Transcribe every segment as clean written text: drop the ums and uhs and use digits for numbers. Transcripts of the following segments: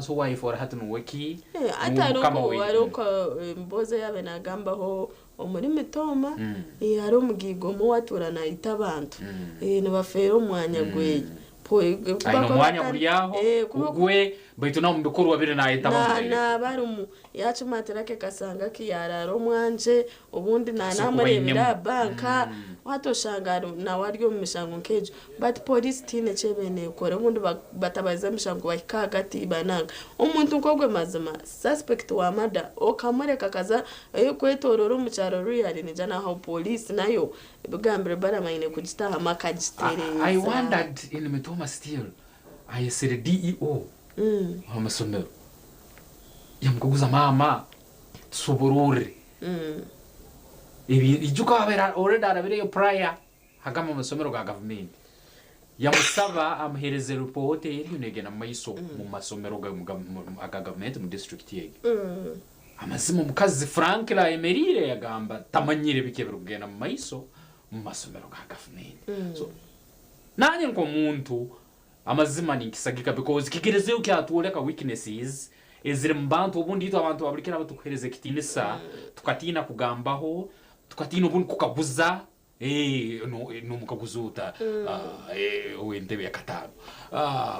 so wife or hatu weki ariko mboze yabe nagambaho omuri mitoma ari umugigo mu waturana itabantu nibafera umwanya gweye aino mwanya kuriyaho ugwe baitu na mbikuru wabire na itabantu na barumu yacu materake kasanga kiyararo mwanje ubundi na namurebera banka watoshangaro na waryo mishango nkejo but police tine chebene kore ubundi batabaza mishango bakagati bananga umuntu nkogwe mazima suspect wa mada okamureka kaza kwetororo mu cyaro ruyari nija naho police nayo bugambire baramayine kugitaha makagitere I wondered in Mitoma still I said DEO amasomero yamukuguza mama suburure ibi ijuka abera already arabire yo prior hagama amasomero ga government yamusaba amhereze report yunege na maiso mu masomero ga government mu district yege amazimo mukazi Frank la emerire yagamba tamanyire bikebero kugena mu maiso mu masomero ga government so nanye nko muntu amazima ni kisagika because kigereze uki atuleka weaknesses ezire mbantu ubundi ito abantu baburikira batukuhereze kitinisa tukatina kugambaho tukatina ubundi kukaguza no mukaguzuta wendebe ya katano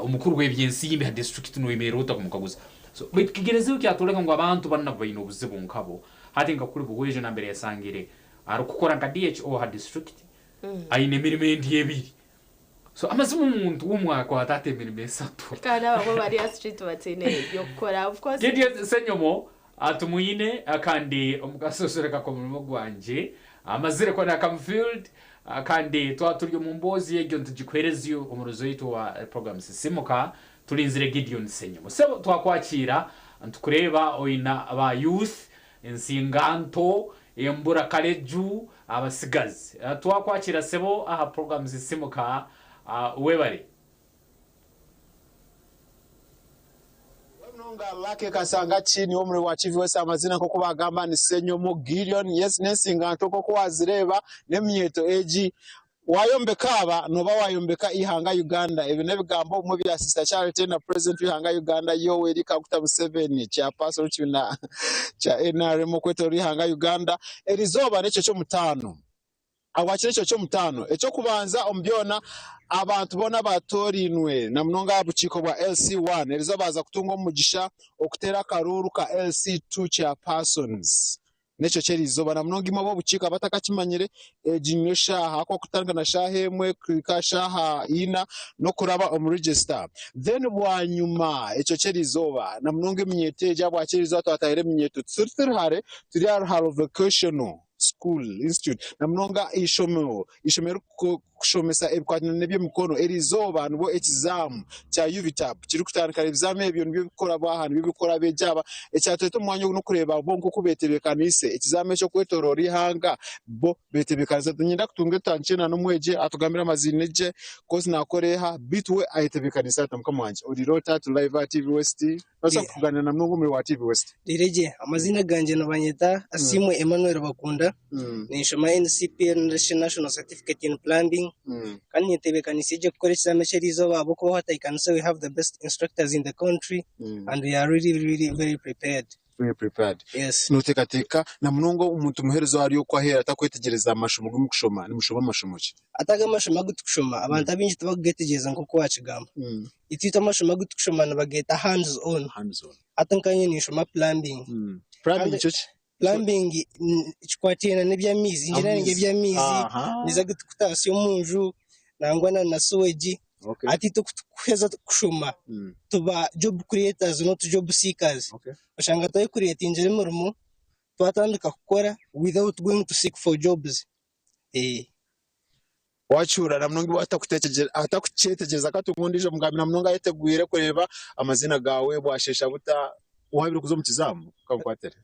umukuru w'ebyensimbi ha district no imerota kumukaguza so but kigereze uki atuleka ngo abantu banna bayino buzibu nkabo hatinga kuri buweje na mbere yasangire ari gukora nka DHO ha district ayine mirimo ndiyebiri so amazimu umuntu w'umwaka watatemera imesatu kana abo bari street batene yokora of course Gideon Senyomo atumuyine akandi umugasosoreka ko mu gwanje amazire ko na Camfield akandi twaturyo mu mbozi yegyo tugikwerezyo umurozo yito wa programs simuka tulinzire Gideon Senyomo sebo twakwakira antukureba oina aba youth ensinganto embura kaleju abasigazi twakwakira sebo aha programs simuka webare Nonga lake kasanga chini omuri wa chief wese amazina koko bagamba ni Senyomo Gideon yes nesinga ntoko ko wazireba nemyeto eji wayombeka aba noba wayombeka ihanga Uganda ebine bigambo mu bya sister Charity na president ihanga Uganda Yoweri Kaguta Museveni cha pastor china cha NRM kweto ihanga Uganda erizoba necho cyo mutano awakire cyo mutano echo kubanza ombyona abantu bona batorinwe na mnonga buciko bwa LC1 erizo baza kutunga umugisha okutera karuru ka LC2 cha persons necho cherizo bana mnonga imabo bucika batakakimanyire jinyosha hako kutanga na shahemwe kwikashaha ina no kuraba om register then bwa nyuma echo cherizo na mnonga imyeteje bwa cherizo atahire mnyeto tsirtir hare turi haro vocational school institute na mnonga ishomero kushomesa ebikwatana nebyo mikono erizoba nubo exam cha UVTAP kiri kutandikana exam ebyo nibyo bikora bahantu bibikora bejaba ecyatete umwanya no kureba bonko kubetebekanise exam cyo kwetorora ihanga bo betebekanise tunyenda kutunge tancena no mweje atugambira amazineje kozi nakoreha bitwe ayitebekanise atamkamwanje urirota to live TV West basa kugana na mnongo muri wa TV West direje amazina ganje no banyeta Asimwe Emmanuel Bakunda ni shoma NCPN National Certificate in Plumbing kandi nitebekanise gukora exam cyerizo babo ko hatayikanise we have the best instructors in the country and we are really very prepared. Yes nutekateka na mnongo umuntu muherezo ari yo kwahera atakwetegereza amashomo gumukushoma ni mushoma amashomo ki ataga amashomo gutukushoma abantu abinji tubagetegeza nko kwacigamba itita amashomo gutukushoma nabageta hands on atankanye ni shoma plumbing plumbing chikwatena nebyamizi engineering ebyamizi niza gutukutasiyo munju nangwana na sewage ati tukuheza kushoma tuba job creators not job seekers bashanga toy create injere murumo twatandika gukora without going to seek for jobs wachura na mnongi atakucetegeza katugundije mugambi na mnonga yeteguire kureba amazina gawe bwashesha buta uhabire kuzo mukizamu kakwatere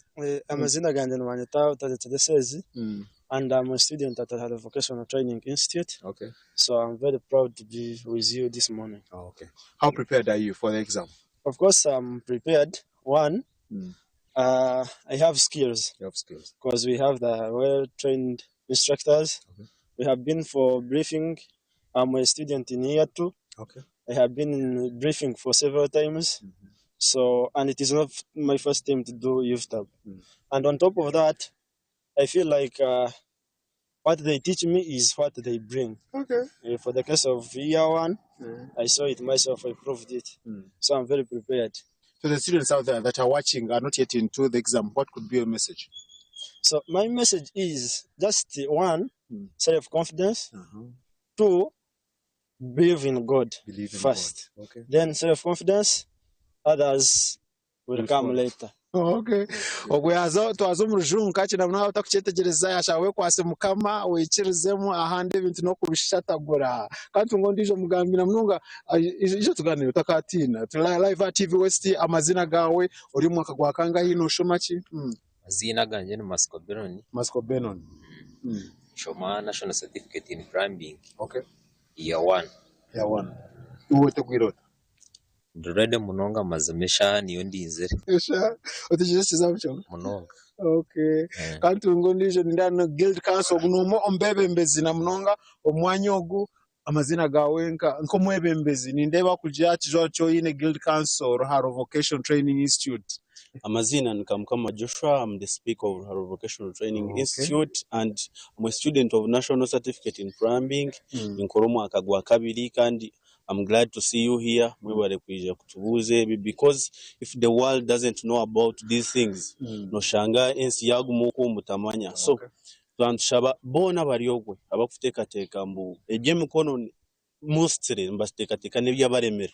amazina ganje no banyeta utadetedesezi and I'm a student at the Vocational Training Institute. Okay. So I'm very proud to be with you this morning. Oh, okay. How prepared are you for the exam? Of course, I'm prepared. One, I have skills. You have skills. Because we have the well-trained instructors. Okay. We have been for briefing. I'm a student in year 2. Okay. I have been in briefing for several times. So, and it is not my first time to do youth tab. And on top of that, I feel like what they teach me is what they bring. Okay. For the case of year one, I saw it myself, I proved it. So I'm very prepared. To the students out there that are watching, are not yet into the exam, what could be your message? So my message is just one, self-confidence. Two, believe in God first. God. Okay. Then self-confidence, others will come later. Okay. Ogwe twazo murujungu kachina mnaho utakuchetegereza yashawe kwase mukama wikirizemo ahande ibintu no kubishatagura kandi ngo ndijo mugambira mnunga ijo tuganira utakatina live at TV West amazina gawe uri mu akagwa kanga hino shoma ki Mazina ganje ni Masco Benon. Shoma national certificate in plumbing. Okay. Year 1. Uwe tegwirota Durede munonga mazamesha niyo ndizere. Esha utigeze kizabucho Munonga. Okay. Kandi ngo ndijo ndano guild council gunumo ombebembezi na munonga omwanya ogu amazina gawe nko mwebembezi nindeba kujya kijwa cyo yine guild council Ruharo Vocational Training Institute. Amazina Nkamkama Joshua. I'm the speaker of Ruharo Vocational Training Institute, and I'm a student of National Certificate in Plumbing in Koromo Akagwa Kabiri, and I'm glad to see you here. Because if the world doesn't know about these things, no shanga ensi yagu muko mutamanya. So shaba bona bariyogwe abakuteka mbu eje mukono mostly mbasiteka nebyabaremera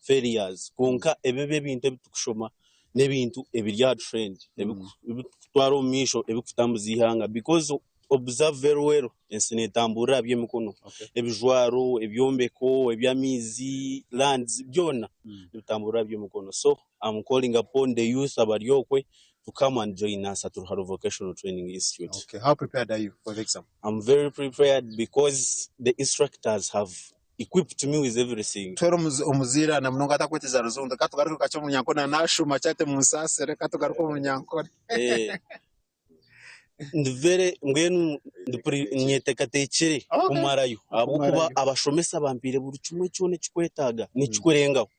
failures konka ebebe bintu bitukushoma nebintu ebirya trend ebitwaro misho ebikutambuza ihanga, because observe very well ensinetambura by'emikono ebijwaro ebyombeko ebyamizi lands byona ebitambura by'emikono. So I'm calling upon the youth abaryokwe to come and join us at Ruharo Vocational Training Institute. Okay, how prepared are you for the exam? I'm very prepared because the instructors have equipped me with everything. Twero omuzira na mnonga atakweteza ruzundo katugaruka kacho munyanko na nashuma chate munsasere katugaruka munyanko ndivere ngwenu nyetekatekere kumarayo abukuba abashomesa bampire buri kimwe cyone kikwetaga nikikurengaho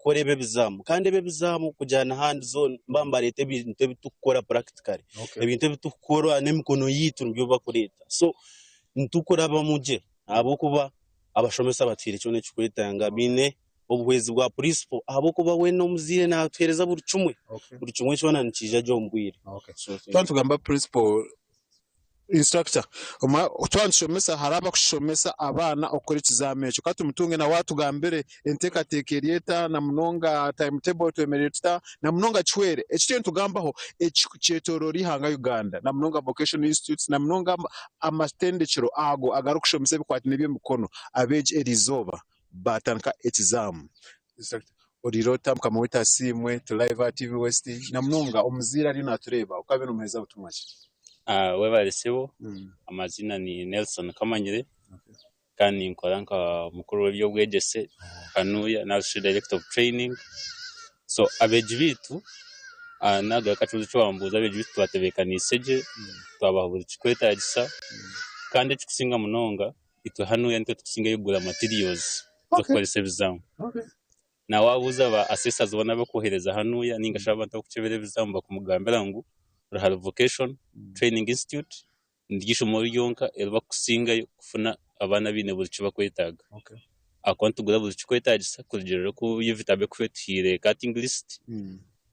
korebe bizamu kandi bebizamu kujana hand zone mbambarete ibintu bitukora practically ibintu bitukora nemikono yitu mbyo bakoreta. So ntukora bamuje abukuba abashomesa batire cyone kikwetanga bine obwezi bwa principal abukuba we no muzire na twereza buri kimwe cyona nikija jo mbwire. So twantugamba principal instructor twanshomesa haraba kushomesa abana okora ikizamecho kati mutunge na watu gambere enteka tekerieta na mnonga timetable twemereta na mnonga chwere ekyo ntugambaho ekicyetorori hanga Uganda na mnonga vocational institutes na mnonga amastendekero ago agarukushomesa bikwati nebyo mukono abeje erizoba batanka exam instructor odirota mkamwita simwe to live at TV West na mnonga omuzira ari natureba ukabe nomeza butumwaje. Webarisibo amazina ni Nelson Kamanyire kandi nkora nka mukuru w'ebyobwegese kanuya national director of training. So abeji bitu naga kacuzo cyo wambuza abeji bitu batebekaniseje twabahura kikwetagisa kandi kikusinga munonga itwe hanuya nitwe tukusinga yugura materials zo kwalisa bizamu. Na wabuza ba assessors bona bakohereza hanuya ninga shaba ntakucebere bizamu bakumugambira ngo Ruharo Vocational Training Institute ndigisho muri yonka elba kusinga kufuna abana bine buri kibakwetaga. Akontu gura buri kikwetagisa kugerera ku yivitabe kufetire cutting list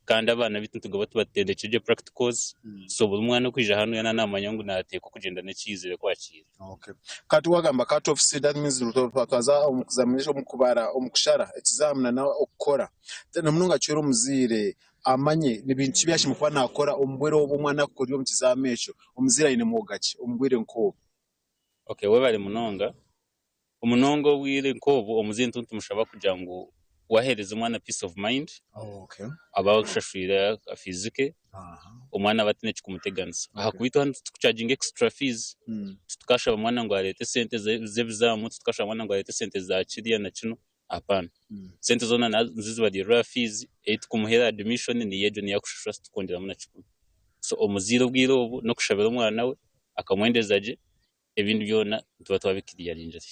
kandi abana bitu tugaba tubatendekeje practicals. So buri mwana kwija hano yana namanya ngo nateko kugenda nekizire kwakira. Kati wagamba cut off seed, that means twaza omukuzamisha omukubara omukushara exam na okukora tena mununga cyoro muzire amanye nibintu byashimwe kwa nakora ombwere obumwana kuri mu kizamecho omuzira ine mugaki ombwire nko. Okay, webale munonga omunongo wire nkobo omuzintu tumushaba kugira ngo wahereza umwana peace of mind. Abaho kushashira fizike umwana batine kikumuteganisa ahakubita hano tukucharging extra fees tukashaba mwana ngo arete sente zebizamu tukashaba mwana ngo arete sente za kiriya na kino apana sente zona naziba di raw fees kumuhera admission ni yejo ni yakushashura tukongera muna kikuru. So omuziro bw'irobo no kushabira umwana we akamwendezaje ebintu byona tuba twabikiriya rinjari.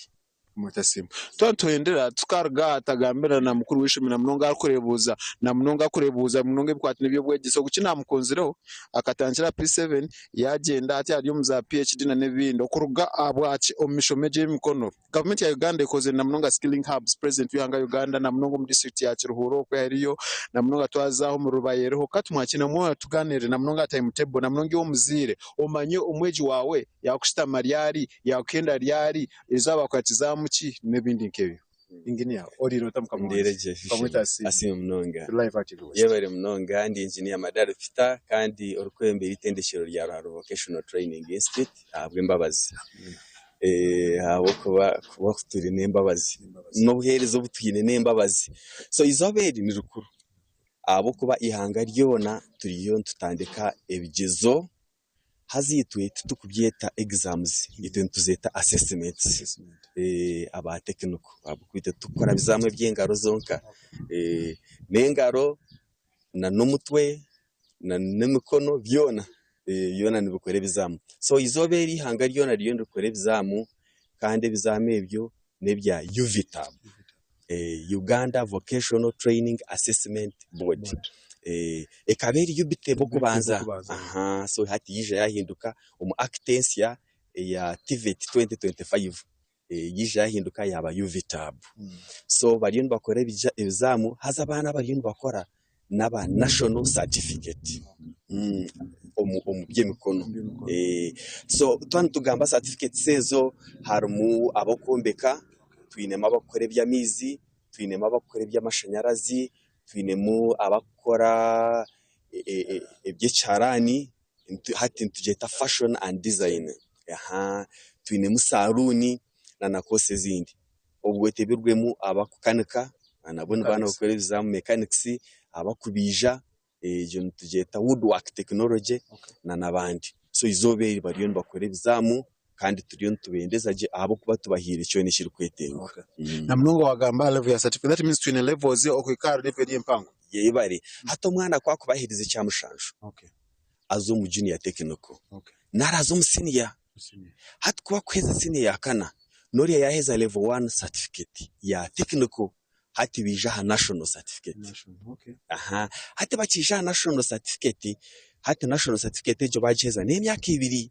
mutasimu twatwendera tukarga atagambira na mukuru w'ishimi na mnonga akurebuza na mnonga akurebuza mnonga bikwatine byo bwegiso gukina mukonzireho akatangira P7 yagenda ati ari mu PhD na nebindo kuruga abwaci omishomeje mikono government ya Uganda ikoze na mnonga skilling hubs present yanga Uganda na mnonga mu district ya Kiruhuro ko yariyo na mnonga twazaho mu rubayereho katumwakina mu tuganire na mnonga timetable na mnonga wo muzire omanye umweji wawe yakushita mariari yakenda ryari izaba kwatiza muki nebindi nkebyo engineer oriro tamukamundereje asi mnonga yebare mnonga ndi engineer Madara Peter kandi orukwembera itendeshero rya Ruharo Vocational Training Institute abwe mbabazi abo kuba kuturi nembabazi no buherezo butuyine nembabazi so izoberi ni rukuru abo kuba ihanga ryona turiyo tutandika ebigezo hazitwe tukubyeta exams itwe tuzeta assessments aba technical abukwite tukora bizamwe by'engaro zonka n'engaro na n'umutwe na n'imikono byona yona nibukore bizamu so izoberi hanga ryona riyo ndukore bizamu kandi bizame ibyo nebya UVTAB Uganda Vocational Training Assessment Board ekaberi yubitebo kubanza aha so hati yije yahinduka umu actensia ya TVET 2025 yije yahinduka yaba UVTAB so bariyo bakora ibizamu haza abana bariyo bakora naba national certificate omu byemikono so tugamba certificate sezo harumu abokombeka twinema abakore by'amizi twinema abakore by'amashanyarazi twinemu abakora ebyecarani hati tujeta fashion and design twinemu saruni na nakose zindi ubwo tebirwemu abakukanika anabone bana bakora bizamu mechanics abakubija je tujeta woodwork technology na nabandi so izoberi bariyo bakora bizamu kandi turiyo tubendeza je abo kuba tubahira cyo nishira kwetenga na mnongo wagamba level ya certificate that means twine levels okikara level y'impango yebare hato mwana kwa kubahiriza cya mushanju azo mu junior technical narazo mu senior hato kuba kweza senior yakana nori yaheza level 1 certificate ya technical hati bija national certificate hati bakija national certificate hati national certificate jo bajeza n'imyaka 2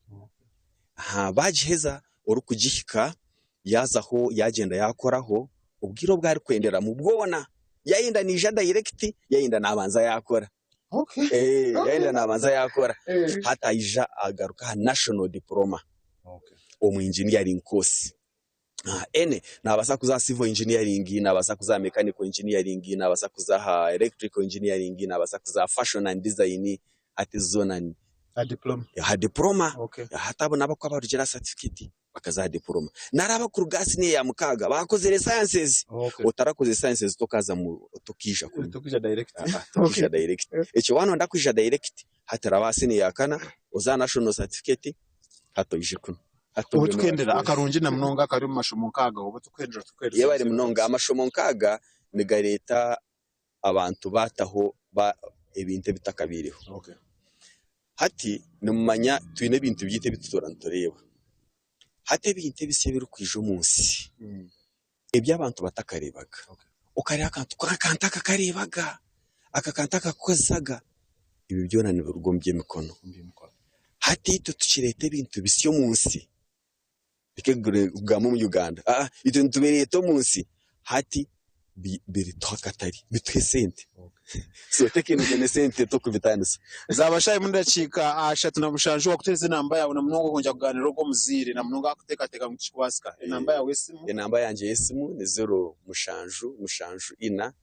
bajiheza orukugihika yazaho yagenda yakoraho ubwiro bwari kwendera mu bwona yayinda nija direct yayinda nabanza yakora yayinda nabanza yakora hata ija agaruka national diploma omu engineering course ene nabasa kuza civil engineering nabasa kuza mechanical engineering nabasa kuza electrical engineering nabasa kuza fashion and design ati zonani diploma hata abo nabakwa barugera certificate bakaza diploma naraba ku rugasi ne ya mukaga bakoze sciences utarakoze sciences tokaza mu tukija direct tukija direct echo wano ndakwija direct hata rabasi ne yakana uza national certificate hato ije kuno ubu tukendera akarungi na mnonga kari mu mashomonkaga ubu tukendera yebari mnonga amashomonkaga niga leta abantu bataho ba ebinte bitakabiriho hati numanya twine bintu byite bitutorantoreba hate binte bisebera kwije umunsi ebya abantu batakarebaga ukari akantu kakanta kakarebaga akakanta kakozaga ibi byona ni rugombye mikono hati tukirete bintu bisyo munsi bikegure ugamo mu Uganda ito ntubereye to munsi hati biri twakatari bitwesente so tekinike nesente to kubitanisa zabashaye muri ndacika ashatu na mushanju wakuteze namba yawe na mnongo konja kuganira rwo muzire na mnongo akuteka mu kikwasika namba yawe simu namba yanje yesimu ni 0 mushanju ina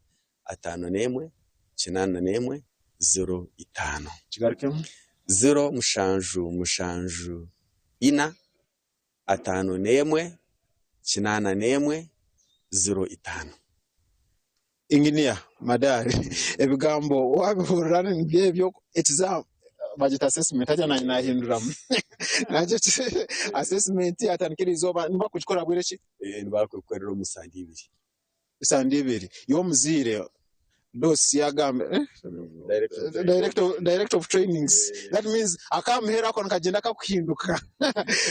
51 81 05 kigaruke 0 mushanju ina 51 81 05 engineer Madari ebigambo wabihurana nibyo exam budget assessment aja na hinduramu naje assessment atanikirizo niba kuchikora bwerechi niba kukorera umusandi 2 isandi 2 yo muzire dosi yagambe director of trainings that means akamhera ko nkagenda kakuhinduka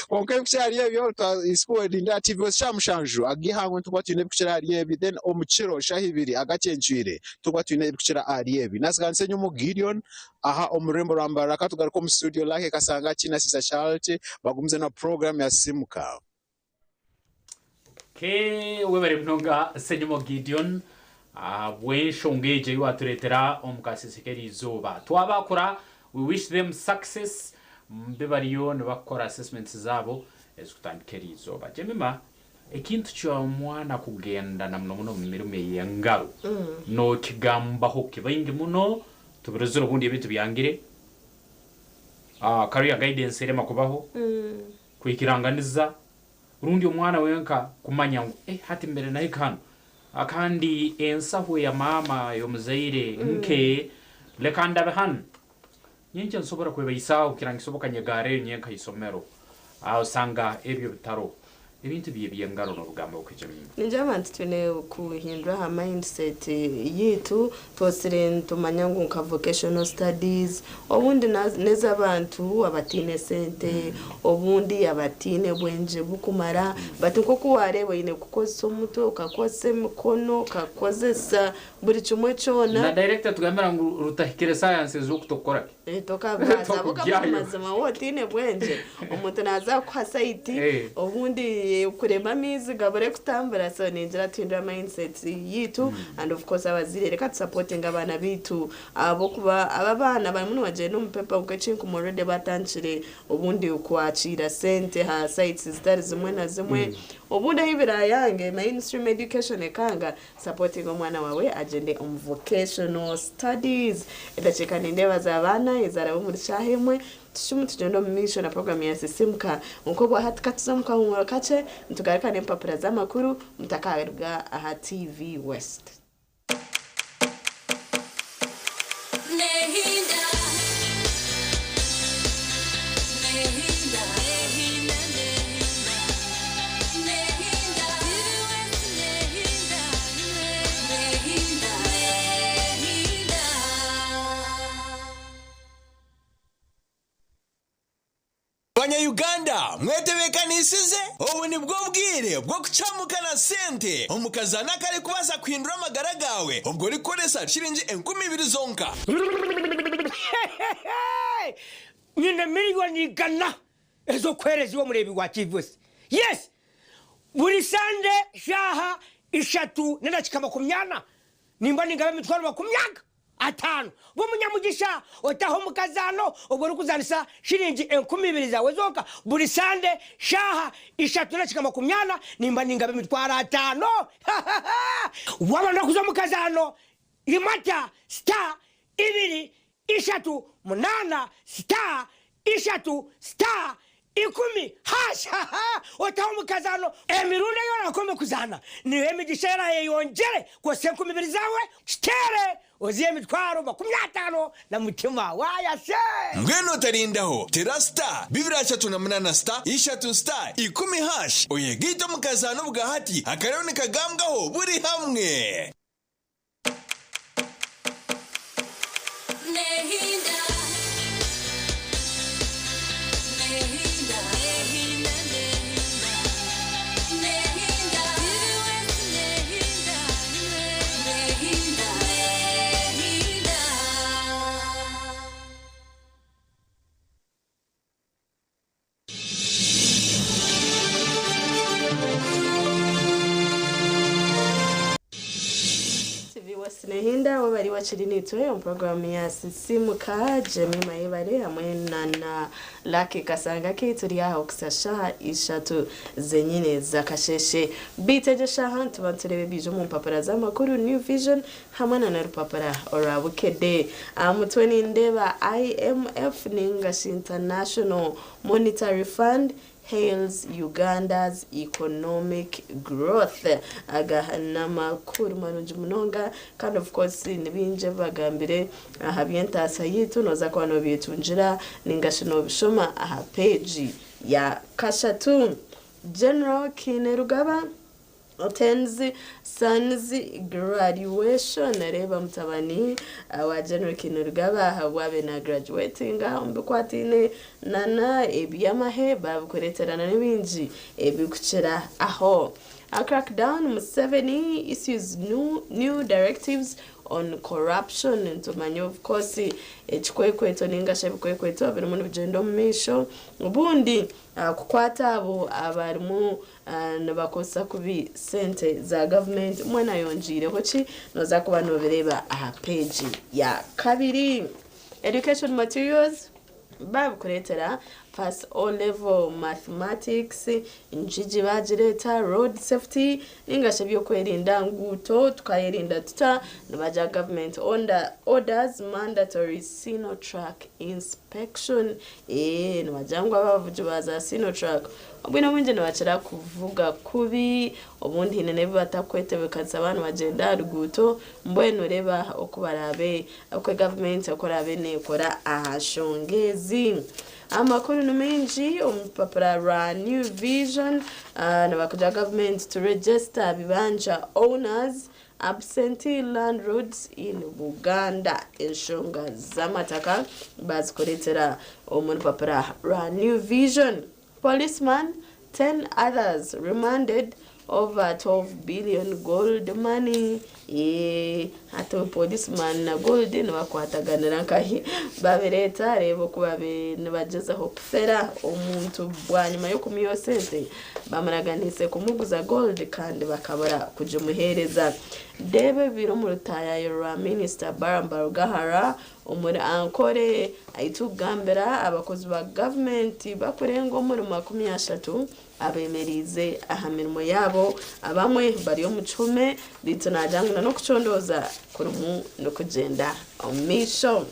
konke kucyari yebyo iskuwe dinda TV shamushanju agihangwe tukwa tune kucyari yebi then omukiro shahibiri agacencyire tukwa tune kucyara ari yebi nasiganse nyumu Gideon aha omurembo rambara katugaruko mu studio lake kasanga kina sisa Charlotte bagumze na program ya Simuka webere mnonga senyumo Gideon wenshongeje yuaturetera omukasisikeri izuba twabakora we wish them success mbebariyo nibakora assessments zabo ezikutandikeri izuba jemima ekintu cyo mwana kugenda na muno mu mirimo y'engaro no kigamba ho kibainge muno tubirozero bundi ebitu byangire career guidance ere makubaho kwikiranganiza urundi umwana wenka kumanya ngo hati mbere nayo kano akandi ensaho ya mama yo muzaire nke lekanda behan nyenje nsobora kweba isaho kirangisoboka nyegare nyenka isomero aho sanga ebyo bitaro ibintu byengaro no rugamba ukijemi ninjabantu tune kuhindura ha mindset yitu tosire tumanya ngo ka vocational studies obundi neza abantu abatine sente obundi abatine bwenje bukumara batuko kuwarebo ine kukoza umuto kakose mukono kakozesa buri chumwe chona na director tugambira ngo rutahikire science zo kutokora toka baza buka mazima wotine bwenje umuntu naza kwa site obundi kurema mizi gabare kutambara so ninjira tindra mindset yitu and of course abazire reka supporting abana bitu abo kuba ababana bari muno waje no mpepa ukachinka umurede batanchire ubundi ukwachira sente ha sites zitari zimwe na zimwe ubundi hibira yange mainstream education ekanga supporting omwana wawe agende vocational studies edacheka ndeba za abana izara muri cyahemwe tushumu tugenda mu mission na program ya Simuka uko hati katuzamka humura kace ntugarika n'empapura z'amakuru mutakaruga aha TV West Uganda mwetebeka nisize ubu ni bwo bwire bwo kucamuka na sente omukazana kare kubaza kwindura amagara gawe ubwo rikoresa shiringi 20,000 zonka nyine miliyoni gana ezo kwerezi wo murebi wa Kivus yes buri sande shaha ishatu nenda chikama kumyana nimba ningabe mitwaro bakumyaga atanu b'umunyamugisha otaho mukazano ubwo rukuzanisa shiringi 20,000 zawe zoka buri sande shaha ishatu na chikama kumyana nimba ningabe mitwara atano wabana kuza mukazano imata star 2 ishatu munana star ishatu star 10 hasha otaho mukazano emirune yona kome kuzana niwe migishera yongere ko 20,000 zawe stere oziye mitwaro 50 na mutima waya se ngweno tarindaho terasta bibirashatu na munana star ishatu star 10 hash oyegito mukazano bwahati akarone kagambwaho buri hamwe Nehinda wabari wachirinitwe mu program ya Simuka Jemima Yebare hamwe na Lucky Kasanga kituri yaho kusasha ishatu zenyine zakasheshe biteje shaha tubanturebe bijo mu papara z'amakuru New Vision hamwe na rupapara orabukede amutweni ndeba IMF Ningashi International Monetary Fund hails Uganda's economic growth agahanama kuri marunji munonga kind of course nibinje bagambire aha byentasa yitu noza kwano bitunjira ningashino bishoma aha page ya kashatu General Kinerugaba attends son's graduation reba mutabani wa General Kinurugaba hawabe na graduating umbikwatine nana ebyamahe babukoreterana n'ibinji ebikuchira aho. A crackdown Museveni issues new directives on corruption into many of course echikwekweto ningasha bikwekweto biri mu bigendo misho ubundi kukwata abo abarimu nabakosa kubi sente za government mwana yonjire hochi noza kuba no bireba aha page ya kabiri. Education materials babu kuretera pass O level mathematics injiji bajireta road safety ingasha byo kwerinda nguto tukayirinda tuta nabaja government orders mandatory Sinotrack inspection nabajangwa bavuje baza Sinotrack obwina mwinje nabachira kuvuga kubi obundi nene batakwetebe kansa abantu bagenda ruguto mbweno reba okubarabe akwe government akorabe nekora ahashongezi. Amakuru numenji umupapura ra New Vision nabakuja government to register bibanja owners absentee landlords in Buganda enshonga zamataka bazikoretera umupapura ra New Vision. Policeman 10 others remanded over 12 billion gold money. Hato policeman na gold no bakwataganira nkahi babireta rebo kubabe nibageza hopfera omuntu bwanyuma yo kumiyosente bamaraganise kumuguza gold kandi bakabara kujumuhereza. Debe biro mu rutaya ya Minister Baramba Rugahara umuri ankore aitugambira abakozi ba government bakurengo muri 30 abemerize ahamirimo yabo abamwe bari mu cume litunajangana no kuchondoza kurumu no kugenda omisho.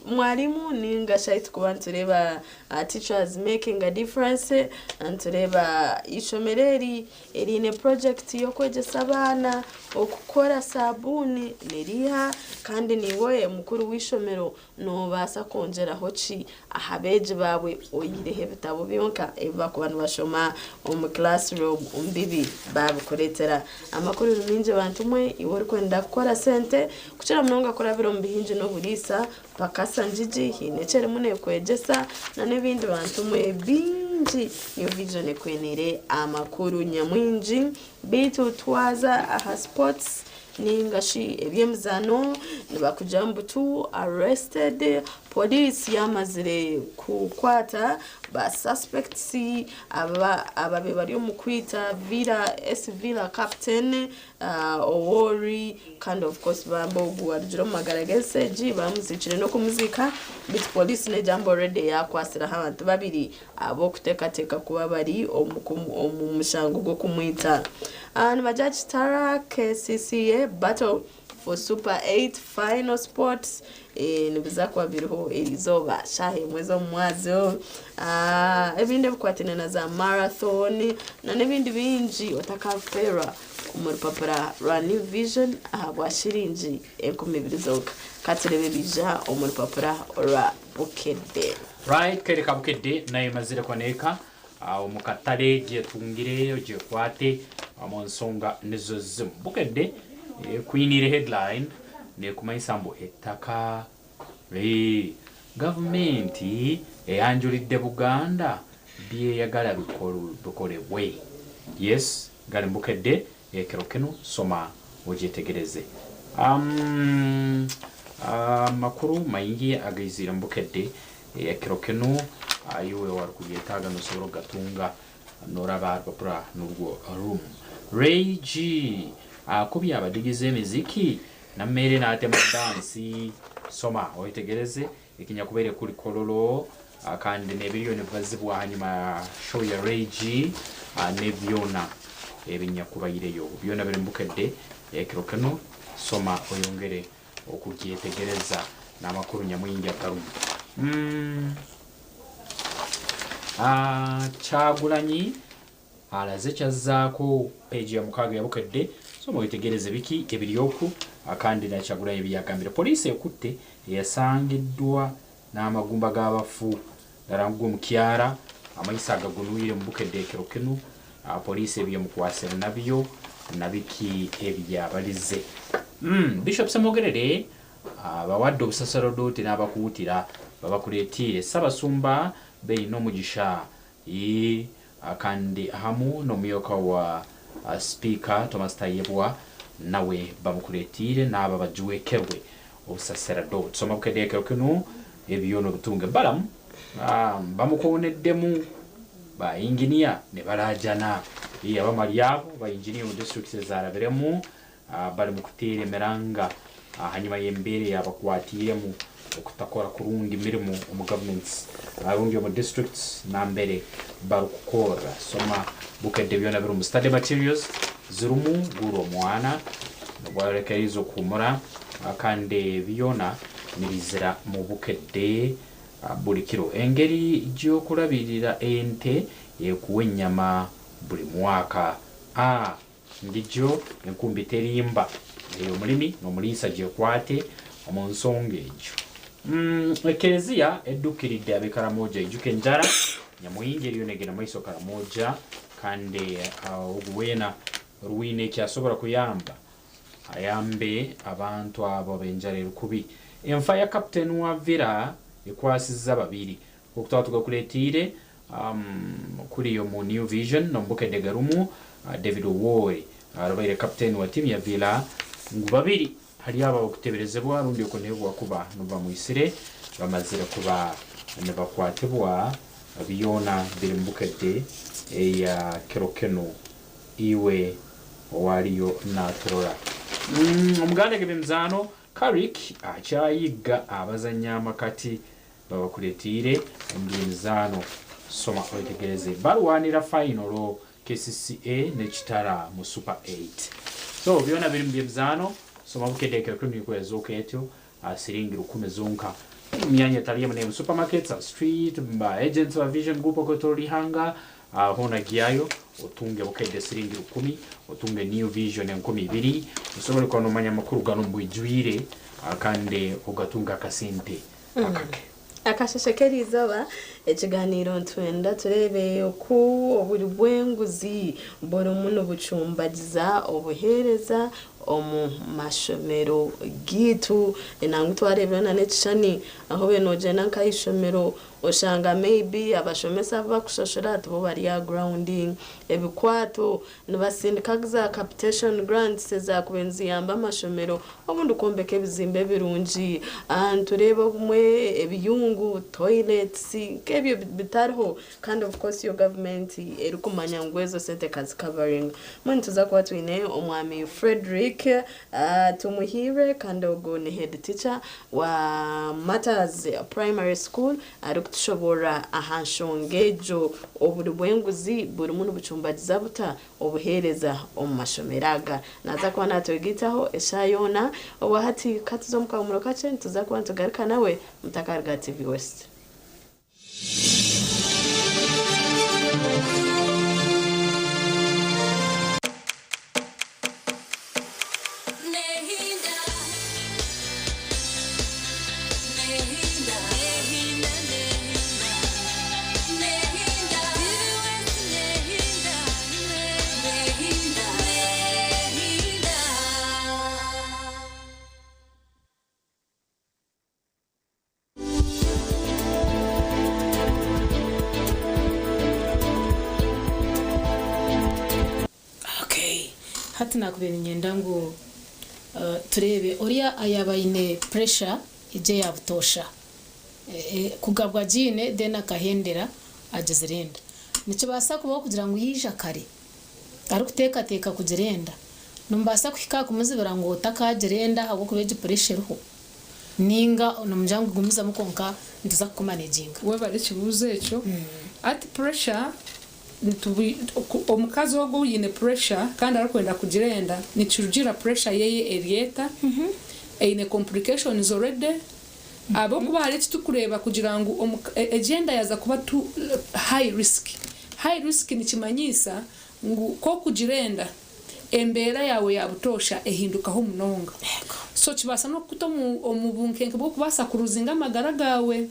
Mwalimu ningasha itukubantureba teachers making a difference antureba ishomereri erine project yo kwegesa abana okukora sabuni neriha kandi niwe mukuru wishomero no basa konjera hoci ahabeje bawe oyirehe bitabo byonka eva ku bantu bashoma mu classroom umbibi babukoretera amakuru minje bantumwe iwori kwenda gukora sente kucira munonga kora biro mbihinje no burisa pakasa njiji hinechere mune kwegesa na nebindi bantu mwe binji New Vision kwenere amakuru nyamwinji bitu twaza aha sports ningashi ebyemzano nibakujambutu arrested police yamazire kukwata ba suspects ababe bari mu kwita Villa captain Owori kind of course bambogu arjuro magaragese ji bamuzicire no kumuzika bit police ne jambo already yakwasira abantu babiri abo kutekateka kuba bari omushango go kumwita bajaji Tara KCCA battle for Super 8 final sports nibiza kwa biriho elizoba shahe mwezo mwazo ebinde bukwatina na za marathon na nebindi binji otakafera umurupapura rwa New Vision abashirinji 20 katirebe bija umurupapura rwa Bukedde right kere kabukedde naye mazire kwaneka umukatare je tungire je kwate amonsonga nizo Bukedde kwinire headline ne kumayisambo ettaka government eyanjulidde Buganda bye yagala bikolebwe. Yes gali Bukedde ekero keno soma ogyetegereze. Makuru mayingi agayizira Bukedde ekero keno ayiwe warukuyetaga nosoro gatunga noraba papura nurwo room Ray G akubya abadigize muziki na mere na atema dance soma oyitegereze ikinya kubere kuri kololo kandi ne billion bazibwa hanyuma show ya Ray G ne byona ebinya kubayireyo byona biri Bukedde ekiro kano soma oyongere okugyetegereza n'amakuru nyamwingi ataru. Kyagulanyi alaze kyazaako page ya mukaga ya Bukedde soma oyitegereze biki ebiryoku akandi na Kyagulanyi byagambira police ekutte yasangiddwa n'amagumba g'abafu darangu mukyara amayisaga gunuire mbuke dekero kinu police ebiyo mukwasira nabyo nabiki ebyabalize Bishop Semogerere abawadde obusaserodoti n'abakuutira babakuleetire Ssabasumba Beino Mugisha kandi hamu n'omumyuka wa Speaker Thomas Tayebwa nawe bamukuleetire n'aba bajuwekerwe obusaserodoti soma bukedekero kinu ebyono butunge balamu bamukoneddemu ba engineer ne balajana abamalyaabo ba engineer mu district ezalabiremu bali mu kuteera emiranga hanyuma y'embeera yabakwatiremu okutakora kurungi mirimu mu governments arundi mu districts nambere bali kukora soma bukedde byona biri mu study materials zirumu guru omwana bwarekerizo kumura kandi byona nibizira mu bukedde buli kiro engeri gy'okulabirira ente yekuwa ennyama buli mwaka ndijo enkumbi terimba eyo mulimi n'omuliisa gyekwate mu nsonga egyo ekereziya eddukiridde ab'ekaramoja ejuka enjala nyamuyingi eriyo negenda maiso karamoja kandi obuweena ruwina ekyasobola kuyamba ayambe abantu abo ab'enjala erukubi enfa ya Captain wa Villa ekwasizza babiri okutawa tugakuleetire kuli yo mu New Vision nombukedde garumu David Owori arabaire captain wa timu ya Villa ngu babiri hali aba okuteberezebwa rundi okonebwa kuba nuba muisire bamazira kuba ne bakwatibwa byona biri mbukedde eya kirokeno iwe waliyo naturora omuganda gebemzano Carrick achayiga abazanya amakati babakuleetire emizano soma oitegereze balwanira final KCCA ne Kitara mu Super 8 so byona biri mbyemzano soma bukedeke kuni kwezoka etyo asiringi 10 zonka myanya taliya mu supermarkets street ba agents wa Vision Group okotori hanga hona giayo otunge bukedde siringi 10 otunge New Vision 12 usobole kwa nomanya makuru gano mbwijwire akande ogatunga kasente akake akasheshekeriza ekiganiro ntwenda turebe ku obuli bwenguzi boromuno bucumbagiza obuhereza omu mashomero gitu enangu twarebana n'ekishani aho benogena nkayishomero oshanga maybe abashomesa bakushoshora tubo bari ya grounding ebikwato nibasindikagiza capitation grants za kubenziyamba amashomero obundi kombeka ebizimbe birungi tureba bumwe ebiyungu toilets kebyo bitariho kandi of course your government eri kumanya ngwezo sente kazi covering mwe tuza kwa twine omwami Frederick tumuhire kandi ogo ni head teacher wa Matters Primary School tushobora ahanshongejo obuli bwenguzi buri muntu bucumbagiza buta obuhereza omu mashomeraga naza kwa natwegitaho eshayona obahati katuzo mukamuro kace tuza kwa tugaruka nawe mutakarga TV West nakubera inyenda ngo turebe oriya ayabaine pressure ije yabutosha kugabwa jine dena kahendera agezerenda nico basa kubaho kugira ngo yija kare ari kuteka kugirenda numbasa kwika kumuzibira ngo takagerenda habo kubeje pressure ho ninga nomjangu gumiza mukonka ntuza kumanaging we bari kibuze echo at pressure omukazi ogo yine pressure kandi arakwenda kugirenda ni kirugira pressure yeye erieta eine complications already abo kuba hari tukureba kugira ngo agenda yaza kuba tu high risk ni kimanyisa ngo ko kugirenda embera yawe yabutosha ehinduka ho munonga so kibasa no kutomu omubunkenke bwo kubasa kuruzinga amagara gawe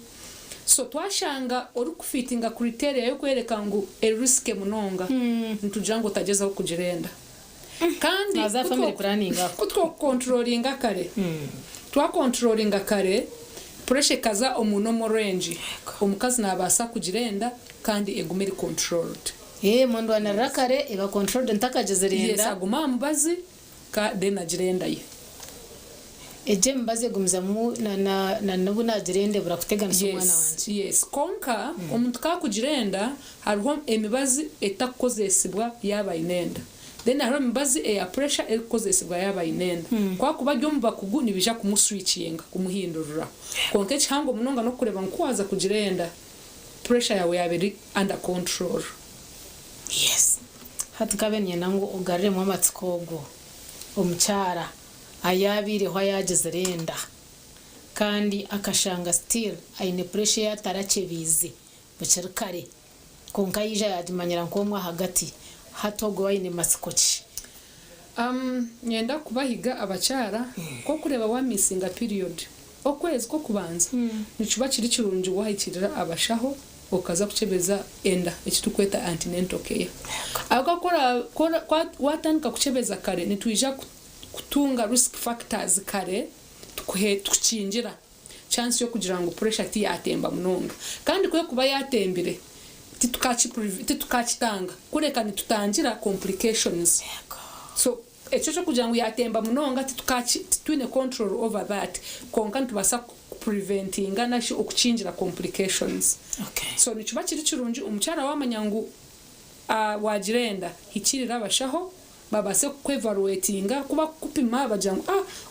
so twashanga uri kufitinga criteria yo kwereka ngo risk munonga ntujya ngo utagezaho kugirenda kandi za family planning kutwo controllinga kare twa controllinga kare pressure kaza omuno mo range omukazi nabasa kugirenda kandi egumiri controlled mondo anarakare iba controlled ntakagezerenda yes aguma mubazi ka de nagirenda ye eje mbaze gumza mu na nabu nagirende burakutegana umwana wanje yes konka omuntu ka kugirenda hariho emibazi etakozesibwa yaba inenda then hariho emibazi ya pressure ekozesibwa yaba inenda kwa kuba ryo mubakugu nibija kumuswitchinga kumuhindurura konke cyangwa munonga no kureba nkwaza kugirenda pressure yawe yabiri under control. Yes. Hatukabenye nango ugarire mu matsikogo omucyara ayabire ho yagezerenda kandi akashanga still aine pressure yatarachebize bucerkare konka yija yadimanyira nkomwa hagati hatogo aine matsikochi nyenda kubahiga abacyara ko kureba wa missing period okwezi ko kubanza nicuba kiri kirungi wahikirira abashaho okaza kuchebeza enda ekitukweta antenatal care akakora watandika kuchebeza kare nituija kutunga risk factors kare tukukingira chance yo kugira ngo pressure ti yatemba munonga kandi kwe kuba yatembire titukachitanga kureka nitutangira complications so echo cyo kugira ngo yatemba munonga tituine control over that konka ntubasa preventinga nashi okukingira complications. Okay. So nicuba kiri kirungi umucyara wamanyangu wagirenda hikirira abashaho babase kwevaluatinga kuba kupima bajangu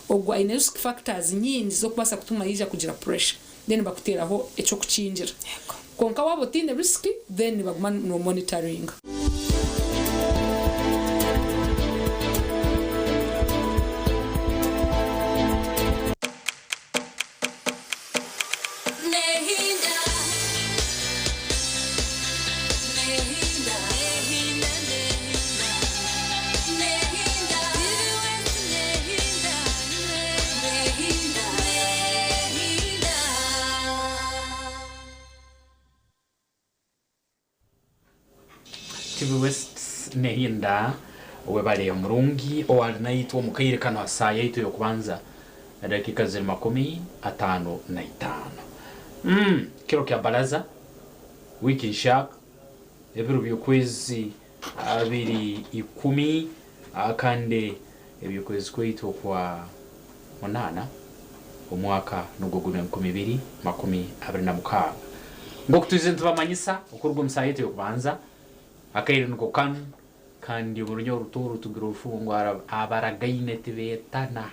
ogwa ine risk factors nyingi zo kubasa kutuma yija kugira pressure then bakuteraho echo kukingira konka wabo tine risk then baguma no monitoring. West nehinda webale murungi owali naitwa mukayire kano asaya yaitu yokubanza dakika 55 kiro kya balaza wiki shark ebiro byokwezi 210 akande ebyokwezi kwetu kwa munana omwaka nuguguna 2026 ngokutuze ntubamanyisa ukurugwa msayete yokubanza akaire nuko kandi urunyo ruturu tugirufungwa abaragaine tibetana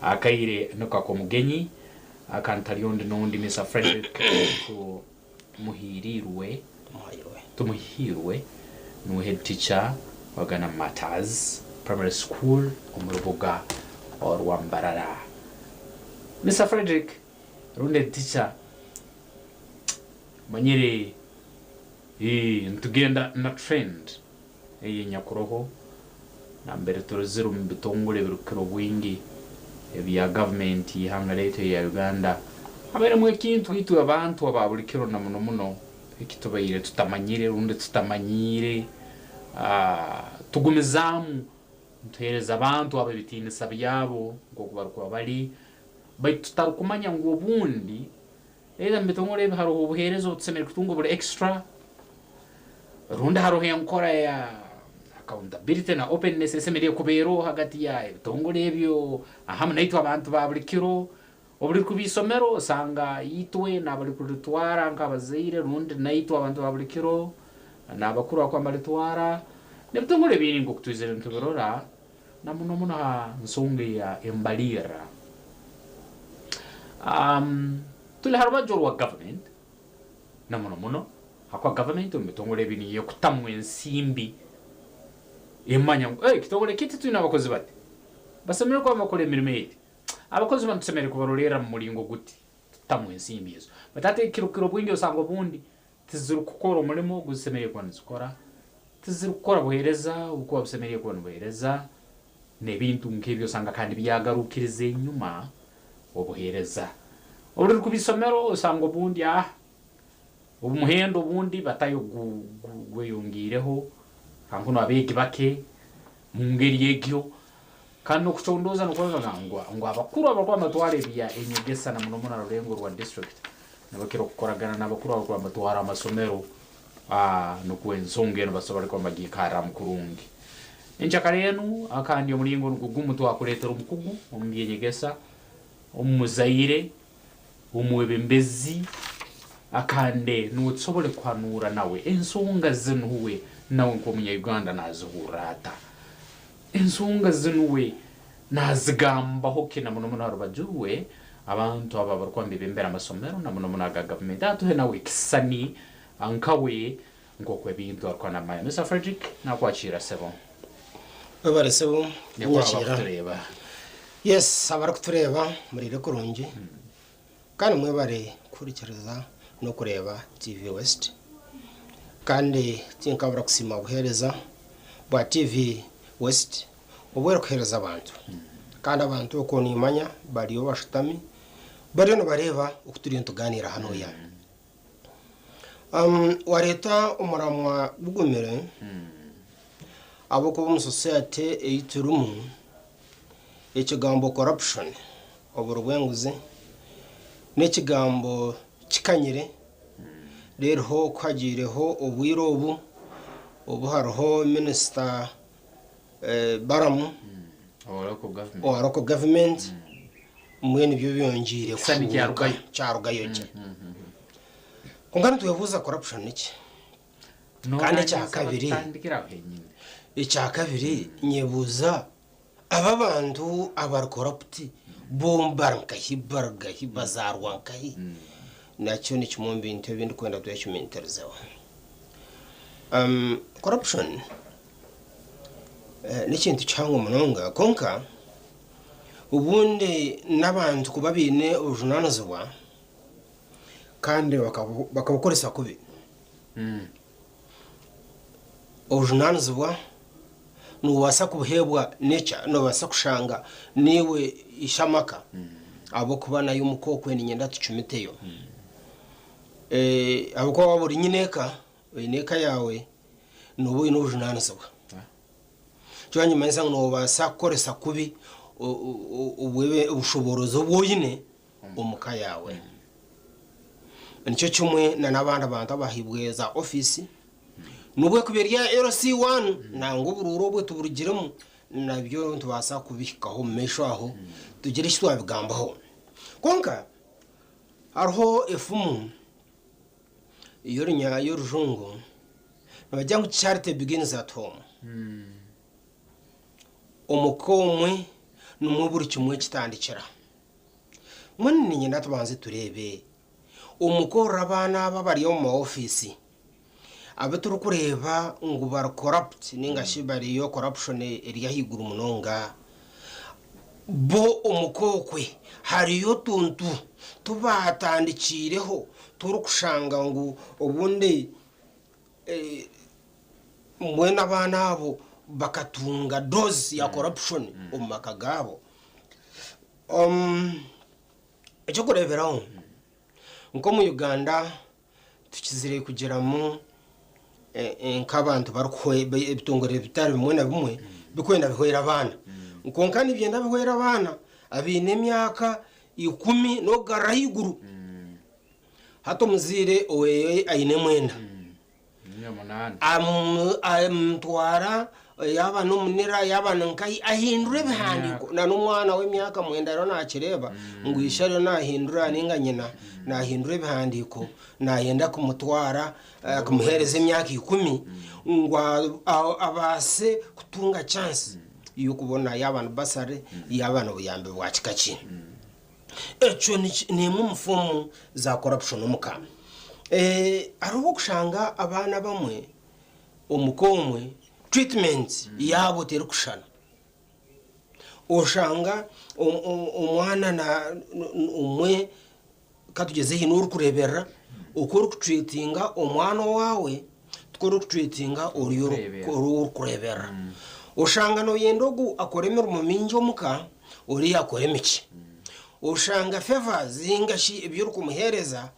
akaire nuko akomugenyi akantarionde nundi Mr. Frederick tumuhirwe no head teacher wagana Matters Primary School umurubuga orwambarara. Mr. Frederick runde teacher manyere ntugenda na trend nyakuroho na mbere turuzira mu bitongole birukiro bwingi ebya government ihanga leta ya Uganda abere mu kintu itu abantu ababurikiro na muno ikitubayire tutamanyire runde tutamanyire tugumizamu ntuhereza abantu ababitinisa byabo ngo kubarwa bari bayitutarukumanya ngo bundi era mbitongole haro ubuherezo tsemere kutungo buri extra runda haro yankora ya accountability na openness esemere kubero hagati ya tongole ebyo ahamwe naitwa abantu baburikiro oburi kubisomero sanga yitwe nabari kudutwara nk'abazaire rundi naitwa abantu baburikiro nabakuru akwa malitwara nebitongole biri ngo kutwizera ntubirora na muno ha nsonge ya embalira tuli harba jorwa government na muno akwa government umitongole bini yo kutamwe nsimbi emanya kitongole kiti tuna abakozi bate basemere kwa makole mirime abakozi bantusemere kubarorera mu mulingo guti tamwe nsimbi yezo batate kirukiro bwingi usango bundi tizuru kukora umurimo gusemere kwa nzukora tizuru gukora buhereza uko basemere kwa buhereza nebintu nk'ibyo sanga kandi byagarukirize nyuma obuhereza uri kubisomero usanga ubundi umuhendo ubundi batayo gweyongireho kankuno abegi bake mu ngeri yegyo kandi okucondoza nokuvuga ngo abakuru abarwamatware bya Enyegesa na muno muna rurengo rwa district nabakiro kukoragana n'abakuru abarwamatware amasomero nokuwensongeno basobora kwa magikara mukurungi enchakarenu akandi omulingo ngugumutu akuletera umukugu omuyenyegesa umuzaire umwebembezi akande nutsobole kwanura nawe ensonga zinuwe nawe nko munyayuganda nazihurata ensonga zinuwe nazigambaho kina muno muno rubajuwe abantu aba barkwambe bembera amasomero na muno muno government atuhe nawe kisani ankawe ngokwe bintu arkwana maya Mr. Frederick nakwachira sebo babaresebo nyakira yes abarakutureba muri kurungi kandi mwe bare kurikiriza no kureba TV West kandi tinkabura kusima buhereza bwa TV West ubwera kuhereza abantu kandi abantu uko nimanya bariyo bashitami bariyo no bareba ukuturi ntuganira hano ya wareta umuramwa bugumere abo ko mu society eiturumu ekigambo corruption oburwenguze nekigambo kikanyire rero kwagireho obwirobu obuharaho minister baramu or local government mwene byo byongire cyarugayo cye kungana tuyavuza corruption niki kandi cya kabiri nyebuza aba bantu abar corrupt bombarka hibarga hibazarwanka nacyo ni kimombe intebindi kwenda tuyashimentirezeho corruption ni kintu cyangwa munonga konka ubundi nabantu kubabine ujunanazwa kandi bakabukoresa kubi ujunanazwa nuwasa kubuhebwa necha nubasa kushanga niwe ishamaka abo kubana y'umukokwe ni nyenda tucumiteyo abo kwa waburi nyineka yawe nubu inujunanazwa cyanye manza ngo basa koresa kubi ubwebe ubushoborozo bwoyine umuka yawe nicyo cyumwe na nabanda bantu abahibweza office nubwe kuberya LC1 nango bururo bwe tuburugiremo nabyo ntubasa kubikaho mesho aho tugire ishwa bigambaho konka arho efumu yorinya yorujungu nabajyangu charity begins at home umukomwe numuburi kimwe kitandikira mwene nyina tubanze turebe umukora abana babari mu office abaturu kureba ngo bar corrupt ninga shibari yo corruption eri yahigura umunonga bo umukokwe hari yo tuntu tubatandikireho turu kushanga ngo ubundi mwena abana abo bakatunga dose ya corruption umakagabo icyo kureberaho nko mu Uganda tukizire kugeramo nk'abantu barukwe ibitongore bitari bimwe na bimwe bikwenda bihwera abana nko kandi byenda bihwera abana abine emyaka 10 no garahiguru hato muzire owe ayine mwenda amtwara yaba numunira yaba nkai ahindure bihandiko na numwana w'emyaka mwenda ro nakireba ngo isharo nahindura ninga nyina nahindure bihandiko nayenda kumutwara kumuhereza emyaka 10 ngo abase kutunga chance yo kubona yabana basare yabana buyambe bwa kikaki echo ni mu mfumo za corruption umukama arubo kushanga abana bamwe umukomwe treatment yabo teri kushana oshanga umwana na umwe katugeze hino uri kurebera ukuri kutreatinga umwana wawe tukuri kutreatinga uri kurebera oshanga no yendogu akoremera mu minjo muka uri yakoremiki ushanga favors zingashi ibyo kumuhereza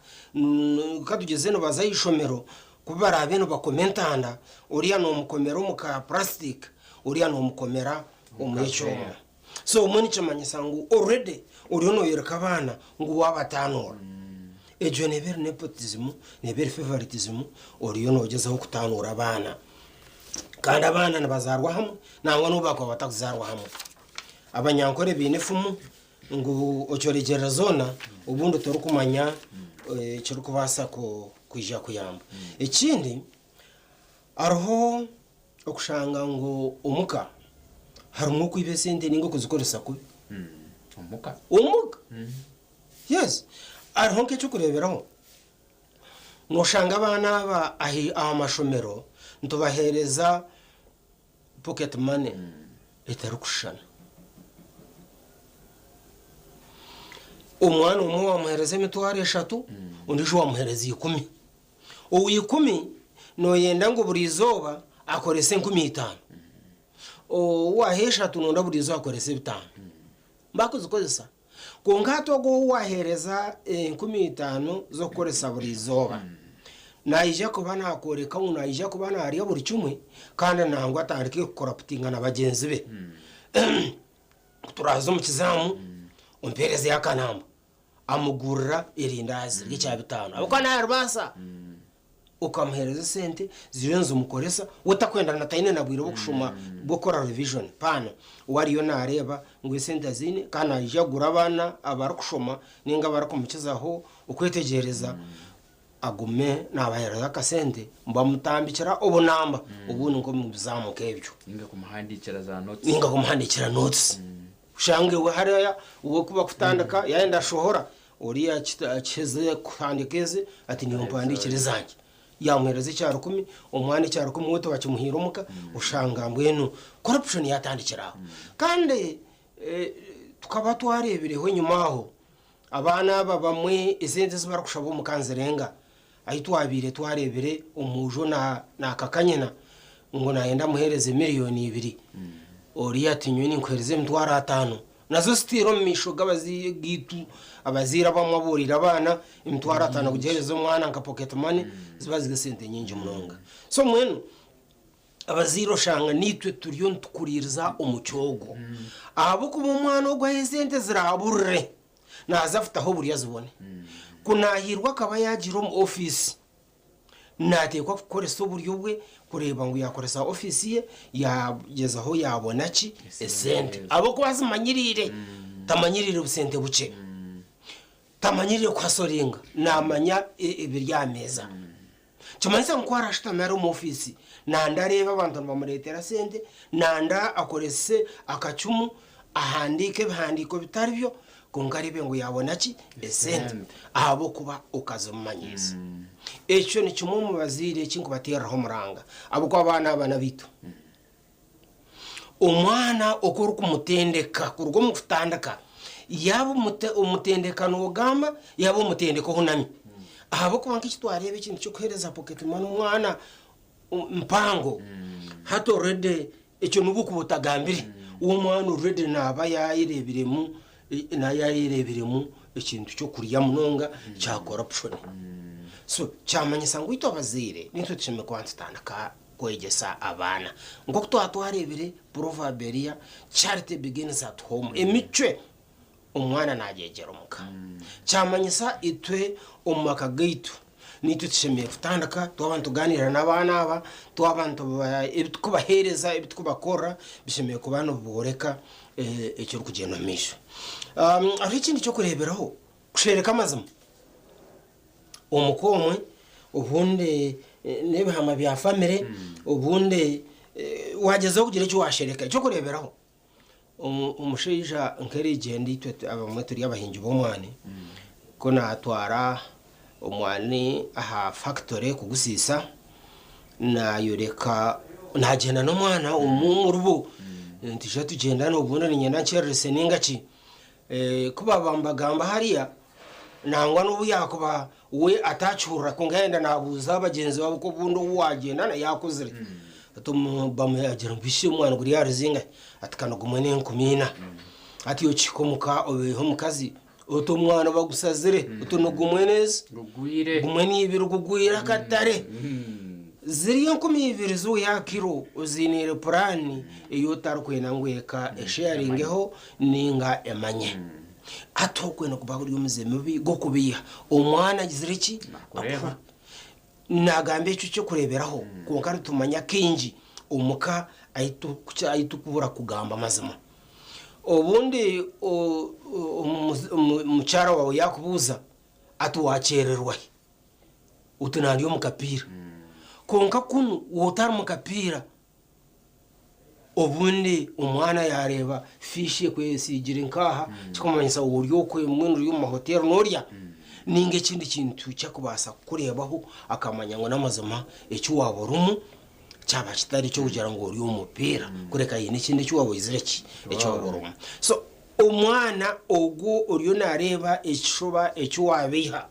katugeze no bazayishomero kubara abeno bakomentanda uriya no mukomero muka plastic uriya no mukomera umwecyoma so umuni chamanyisa ngo already uriyo no yereka abana ngo wabatanura ejo nebere nepotism nebere favoritism uriyo no gezaho kutanura abana kandi abana nabazarwa hamwe nangwa nubako batakuzarwa hamwe abanyankore binefumu ngo ochoregera zona ubundi torukumanya cyo kubasa ko kujya kuyamba ikindi araho okushanga ngo umuka harimo kwibesende ningo kuzikoresa kubi umuka yes araho ke cyo kureberaho no shanga abana ba amashomero ntubahereza pocket money itarukushana umwana umwe wamuhereza imitwaro 3 undi jo wamuhereza 10 uwo 10 no yenda ngo buri zoba akorese 15 o wahesha tunonda buri zo akorese 5 mbakuzikozesa ko ngato go wahereza 15 zo koresa buri zoba naije ko bana akoreka unaije ko bana ari buri cyumwe kandi nangwa atandike corruptinga na bagenzi be turazo mu kizamu umpereze yakanamba amugurira irindazi ry'icya 5 abako na rubasa ukamhereza sente zirenze umukoresa utakwenda na tayine nabwira bo kushuma bokora revision pana wariyo nareba ngo sente zine kana ijagura abana abarukushoma ninga barakumukizaho ukwetegereza agume nabahereza kasente mbamutambikira ubunamba ubundi ngo muzamuke ibyo ninga kumuhandikira za notes ninga kumuhandikira notes shange we hariya uwo kuba kutandaka yaenda shohora uriya cheze kwandikeze ati niyo mpandikire zanje yamwereze cyaro 10 umwana cyaro 10 wote bakimuhiromuka ushanga mbwenu corruption yatandikira kandi tukaba twarebereho nyumaho abana babamwe izende zibarakushabo mukanzerenga ahitwabire twarebere umujo na kakanyena ngo nayenda muhereze miliyoni 2 uriya tinywe ninkwereze mtwara 5 nazo stiro misho gabazigitu abazira bamwaburira abana imtwara 5 kugereza umwana nka pocket money zibaziga sente nyingi munonga so mwenu abaziro shanga nitwe turiyo ntukuririza umucyogo abo kuba umwana ogwa hezente ziraburre nazafutaho buri yazibone kunahirwa kaba yagira mu office natekwa gukoresa uburyo bwe kureba ngo yakoresa office ye yagezaho yabona ki esente abo kubazimanyirire tamanyirire ubusente buce tamanyirire kwasoringa namanya ibiryameza cyamanyisa ngo arashita nari mu office nanda reba abantu bamuretera sente nanda akorese akacumu ahandike bihandiko bitari byo kungaribe ngo yabona ki esente abo kuba ukazumanyisa echo ni cyumwe mu bazire kingo bateraho muranga abo kwa abana bito umwana okora kumutendeka kurwo mu kutandaka yabo umutendekano ugamba yabo umutendeko hunami abo kuba nk'ikitwarebe ikintu cyo kohereza pocket money umwana mpango hato rede icyo nubuku butagambire uwo mwana rede naba yayirebiremu na yayirebiremu ikintu cyo kuriya munonga cya corruption so cyamanyisa ngo ito bazire nitwe tushime kwantandaka kwegesa abana ngo kutwarebire proverberia charity begins at home emichwe umwana najegera umuka cyamanyisa itwe umaka gaitu nitwe tushime kutandaka twabantu ganira nabana aba twabantu ibitukubahereza ibitukubakora bishimiye ku bantu boreka icyo kugenda misho ari ikindi cyo kureberaho kushereka amazimo umukomwe ubundi nebihama bya family ubundi wagezeho kugira icyo washereka cyo kureberaho umushija nkerigende itwe abamwe turi abahingi bomwane ko natwara umwani aha factory kugusisa nayoreka nagenda no mwana umurubo ntisha tugenda no ubundi nyenda ncerese ningaci kuba bambagamba hariya nangwa n'ubu yakuba we atacura kungenda nabuza abagenzi babo ko bundo wagenda na yakozere atumu bamuyagira mbishe umwana guri yarizinga atikana gumwe n'enkumina ati yo chikomuka obeho mukazi uto mwana bagusazire uto nugumwe neza gumwe n'ibiri gugwira katare ziriyo 200 zu ya kiro uzinire plani iyo tarukwena ngweka sharingeho ninga emanye atokwe no kubagura umuzeme bi go kubiha umwana giziriki nagambe cyo kureberaho kunkari tumanya kinji umuka ayitu kubura kugamba amazima ubundi umucara wawe yakubuza atuwacererwa utunaniyo mukapira konka kunu wotara mukapira ubundi umwana yareba fishi kwesigira nkaha kikomanyisa uburyo kwe mwendo yo mu hotel norya ninge kindi kintu cyakubasa kurebaho akamanya ngo namazima icyo waborumu cyaba kitari cyo kugira ngo uri umupira kureka yine kindi cyo waboyizireki icyo waborumu so umwana ogu uriyo nareba icishoba icyo wabiha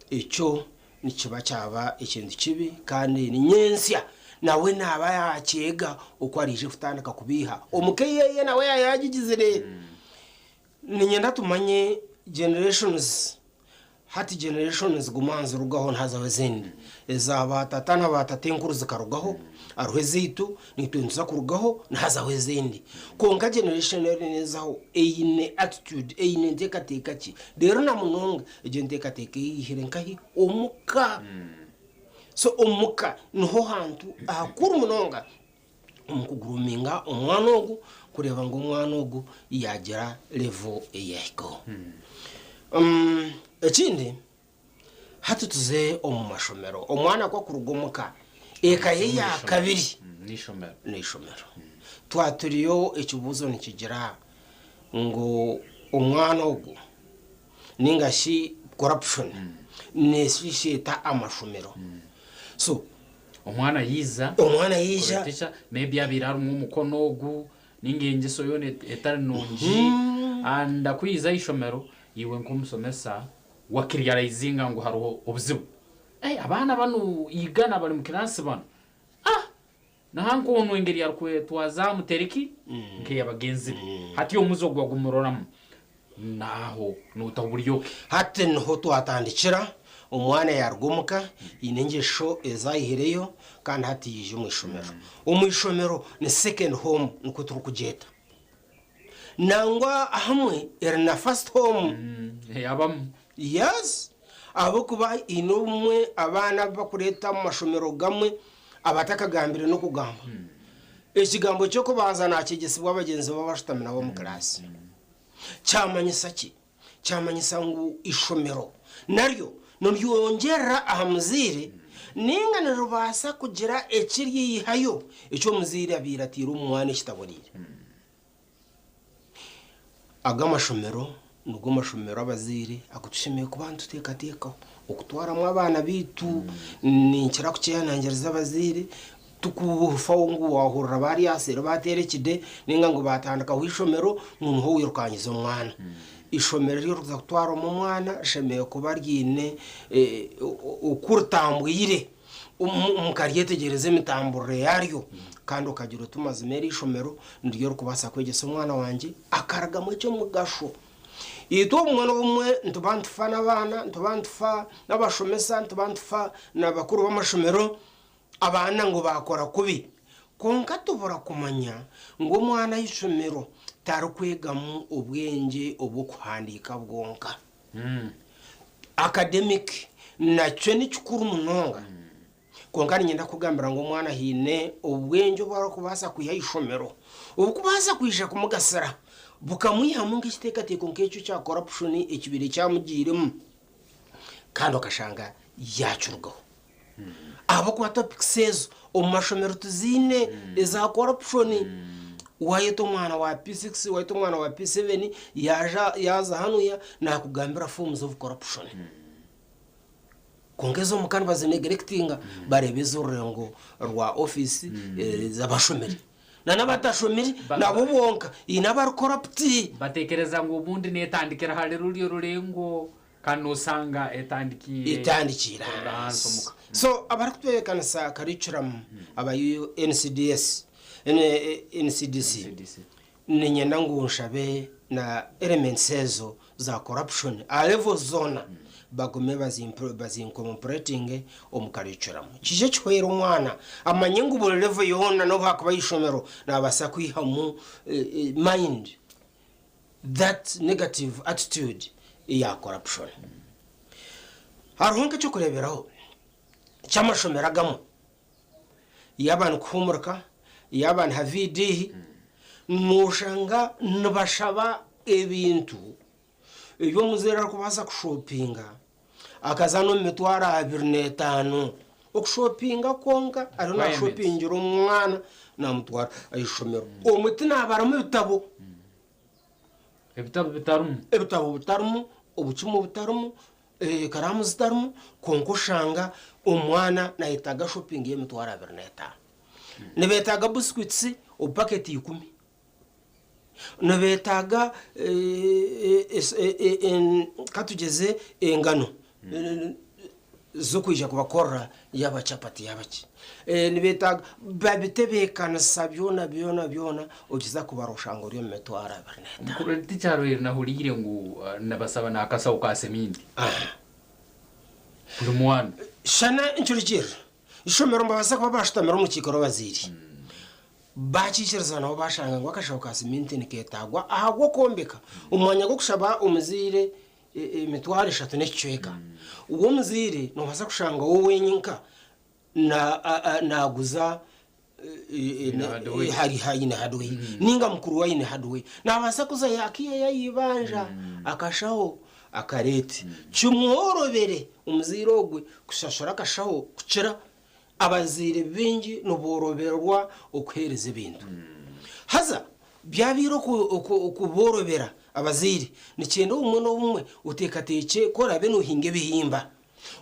icyo nikiba cyaba ikintu kibi kandi ni nyensya nawe naba yakega uko arije kutandika kubiha umukeye nawe yagigizire ni nyenda tumanye generations hati generations gumanza rugaho ntazawe zindi ezaba tatana batatenkuru zikarugaho aruhezitu nitunza kurugaho ntazawe zindi konka generation nezaho eyine attitude eyine ndekateka ki rero na munonga gendekateka yihirenkahi umuka so umuka niho hantu ahakuru munonga umukuguruminga umwana ogu kureba ngo umwana ogu yagira level eyako ekindi hatutuze omumashomero omwana kwa kurugomuka ekaye ya kabiri nishomero twaturiyo ekibuzo nikigira ngo umwana ogu ningashi corruption nesisheta amashomero so umwana yiza maybe abiraru umukono ogu ningengeso yone etari nonji anda kwiza ishomero iwe nkumusomesa wakirializinga ngo haro obuzibu abana banu igana bari mu class bano nahanko ono ingeri yarukwe twaza muteriki nke yabagenzi hati yo muzo gwa gumuroramo naho nutaburyo hati nho twatandikira umwana yarugumuka inengesho ezayihereyo kandi hati yije umwishomero ni second home nuko turukugeta nangwa hamwe erna first home yabam yes abo kuba inumwe abana bakureta mu mashomero gamwe abatakagambire no kugamba ekigambo cyo kubanza nakigesibwa abagenzi babashitamina bo mu class cyamanyisa ngo ishomero naryo nonyongera ahamuzire ninga rubasa kugira ekiri hayo icyo muzire abiratira umwana kitabonire agamashomero nugo mashomero abazire akutushimiye kubantu tekateka okutwaramwe abana bitu ninkira kucyanangiriza abazire tukufa ngo wahurira bari yasere baterekide ninga ngo batandika wishomero nunho wirukanyiza umwana ishomero ryo ruzatwara mu mwana shemeye kubaryine ukurtambwire umkaryetegereze mitambure yaryo kandi ukagira utumaze meri ishomero ndiryo rukubasa kwegesa umwana wanje akaraga mu cyo mugasho ito umwana umwe ntubantufa n'abana ntubantufa n'abashomesa ntubantufa n'abakuru b'amashomero abana ngo bakora kubi konka tubura kumanya ngo umwana y'ishomero tarukwegamu ubwenge obwo kuhandika bwonka academic nacyo ni cyukuru munonga konka nyenda kugambira ngo umwana hine ubwenge bwo kubasa kuyishomero ubukubasa kwisha kumugasara bukamwiha mungi kitekateko nk'icyo cya corruption ikibiri cyamugiremo kandi akashanga yacurgaho abo kwa topic says umashomero tuzine za corruption wayeto mwana wa P6 wayeto mwana wa P7 yaza hanuya nakugambira forms of corruption kongezo mukani bazineglectinga barebeza urengo rwa office z'abashomeri n'abatashomeri nabo bonka inaba corrupti batekereza ngo ubundi netandikira hali ruriyo rurengo kandi usanga itandikira so abarakutwekana sa curriculum abayo NCDC NCDC ninyenda ngo nshabe na elements ezo za corruption a level zona bagume bazincorporating omukaricuramu kije kihoera omwana amanye ngu buli level yona no bakuba ishomero nabasa kwihamu mind that negative attitude ya corruption. Haruhunga cyo kureberaho cyamashomera gamo yabantu kuhumurka yabantu havidihi mushanga nbashaba ebintu ibyo muzera kubaza kushopinga akazano mitwara 25 okushopinga konka ari na shopingira umwana na mutwara ayishomero omutina abaramu bitabo bitarumu obucumu bitarumu karamu zitarumu konkoshanga umwana nahitaga shopping ye mitwara 25 nebetaga biscuits o packet 10 nebetaga katugeze engano zo kwijja kubakora yaba chapati yabaki nebetaga babitebekana byona okiza kubaroshanga uri metwara 25 kuri ticharo iri nahurire ngo nabasaba nakasa ukasemindi buri mwana shana inchurikira ishomero mbabasa kuba bashitamira mu kikoro baziri bakikiriza nabo bashanga ngo akashauka siminti niketagwa ahagwo kombeka umwanya go kushaba umuzire emitware 3 n'icweka uwo muzire no basa kushanga wowe nyinka naguza hari hayine hadwe ninga mukuru wayine hadwe nabasa kuza yakiye yayibanja akashaho akareti cyumworobere umuzirogwe kushashora akashaho kucira abazire bingi nuboroberwa okwereze bintu haza byabiro kuborobera abazire nikendo umwe utekateke kora beno hinge bihimba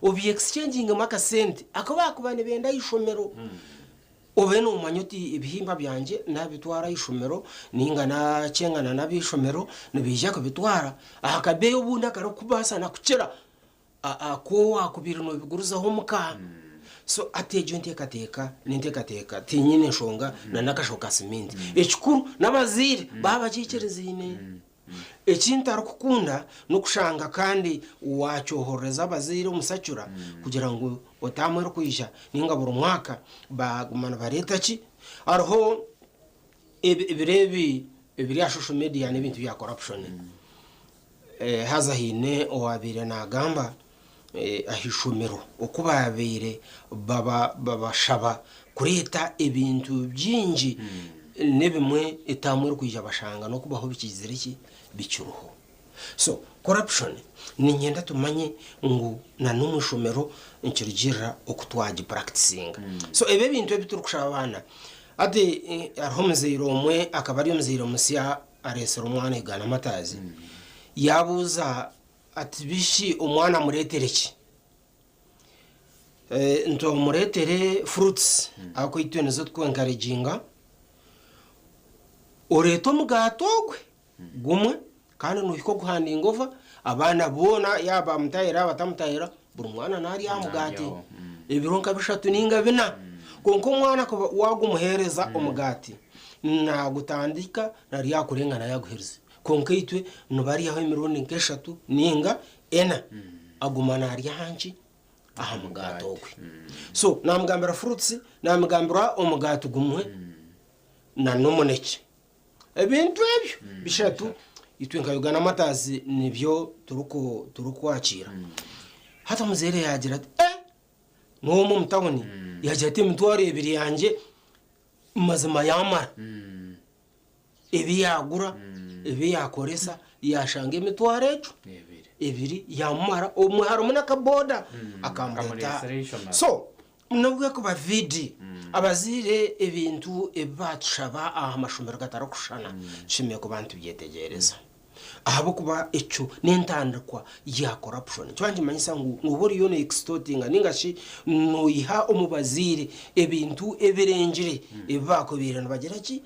obi exchanging maka sent akaba kubane benda yishomero obeno umanyoti ibihimba byanje nabitwara yishomero ninga na cengana nabishomero nibijya kubitwara akabeyo ubunda karo kubasa nakucira ako akubira no biguruza ho muka so atejo ntekateka tinyine nshonga na nakashoka siminti ekikuru nabazire baba kikerezine ekintu arukukunda no kushanga kandi wacyohoreza abazire umusacura kugira ngo otamwe rukwisha ninga buri mwaka bagumana bareta ki arho ibiri social media n'ibintu bya corruption haza hine owabire nagamba ahishomero okubabire babashaba kureta ibintu byinji nebimwe etamwe kwijja bashanga no kubaho bikizire ki bicuruho so corruption ni nyenda tumanye ngo na n'umushomero nkirigira okutwaje practicing so ebe bintu ebiturukushaba abana ati arhomezero umwe akaba ari umuziro musya aresera umwana igana matazi yabuza ati bishi umwana muretereki nto muretere fruits ako itwenezo twenkarejinga oreto mugatogwe gumwe kandi nuhiko guhana ingova abana bona yaba mutayira batamutayira buri mwana nari amugati ibironka bishatu ninga bina konko mwana ko wagumuhereza umugati na gutandika nari yakurengana yaguhereze konko itwe nubari yaho imirundi nkeshatu ninga ena agumana ari hanchi aha mugatogwe so namugambira fruits namugambira umugati gumwe na nomoneke ebintu ebyo bishatu itwenka yugana matazi nibyo turukwakira hata muzere yagira no mu mutawoni yajate mutware ebiri yanje mazima yamara ebi yagura ebi yakoresa yashange mitware ejo ebiri yamara omwaro muna kaboda akamureta so nubwo ko bavidi abazire ebintu ebatushaba amashomero gatarakushana shimye ko bantu byetegereza ahabo kuba echo n'intandakwa ya corruption cyanje manyisa ngubori yone extorting ningashi noyiha omubazire ebintu ebirenjire ebako birana bagira ki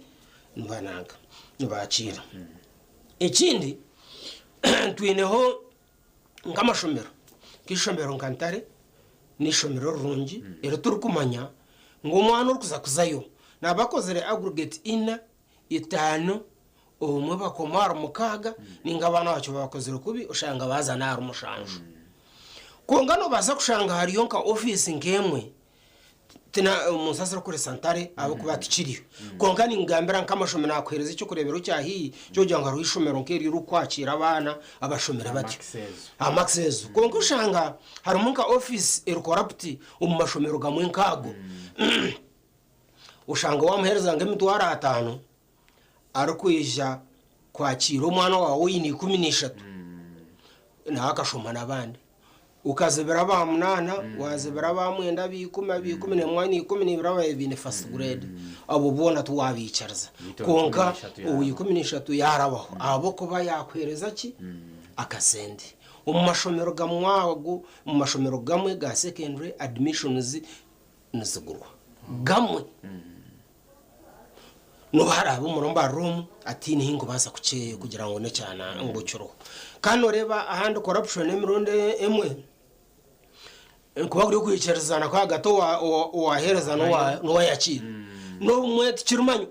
nbananga nibakira ekindi twineho ngamashomero kishomero nkantare nishomero rungi ero turukumanya ngo umwana ukuza kuzayo nabakozere aggregate ina itano umwe bakomara mukaga ninga abana bacu bakozera kubi ushanga bazana ari umushanju kongano baza kushanga hariyo nka office nkemwe tena umusasira kuri santare abo kubakiciriyo kongani ngambira nkamashomero nakwereza icyo kurebera cyahi cyo jyanga ruishomero nkeri rukwakira abana abashomera bati amaxezo kongo ushanga hari umunka office corrupt umashomero gamwe nkago ushanga wamuhereza ngemitwara 5 arukwisha kwakira umwana wawe yini 13 na akashoma nabandi ukazebera ba munana wazebera ba mwenda bikuma ne mwani 10 birabaye bine first grade abo bona tuwabicarza konka uyu13 yarabaho abo kuba yakwereza ki akasende umashomero gamwago umashomero gamwe ga secondary admissions nizigurwa gamwe no harabo muromba room ati nihingo baza kuce kugira ngo ne cyana ngo cyoro kano reba ahandi corruption emironde emwe kuba kuri kwicerezana kwa gato wahereza no wayakira no umwe tikirumanyo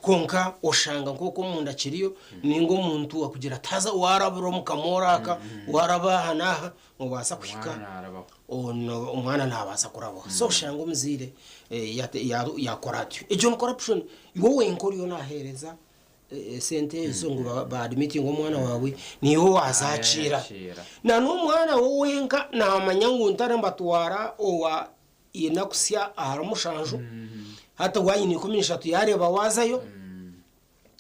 konka oshanga nkoko munda kiriyo ningo muntu wakugira taza waraburo mukamoraka warabahanaha mubasa kushika ono umwana nabasa kurabo so shanga umzire ya corruption ejo corruption wowe nkoriyo nahereza sente zongo ba admitting umwana wawe niho wazacira na n'umwana wowe nka namanyangu ntare mbatwara owa inakusya aramushanju hata wayini 13 yareba wazayo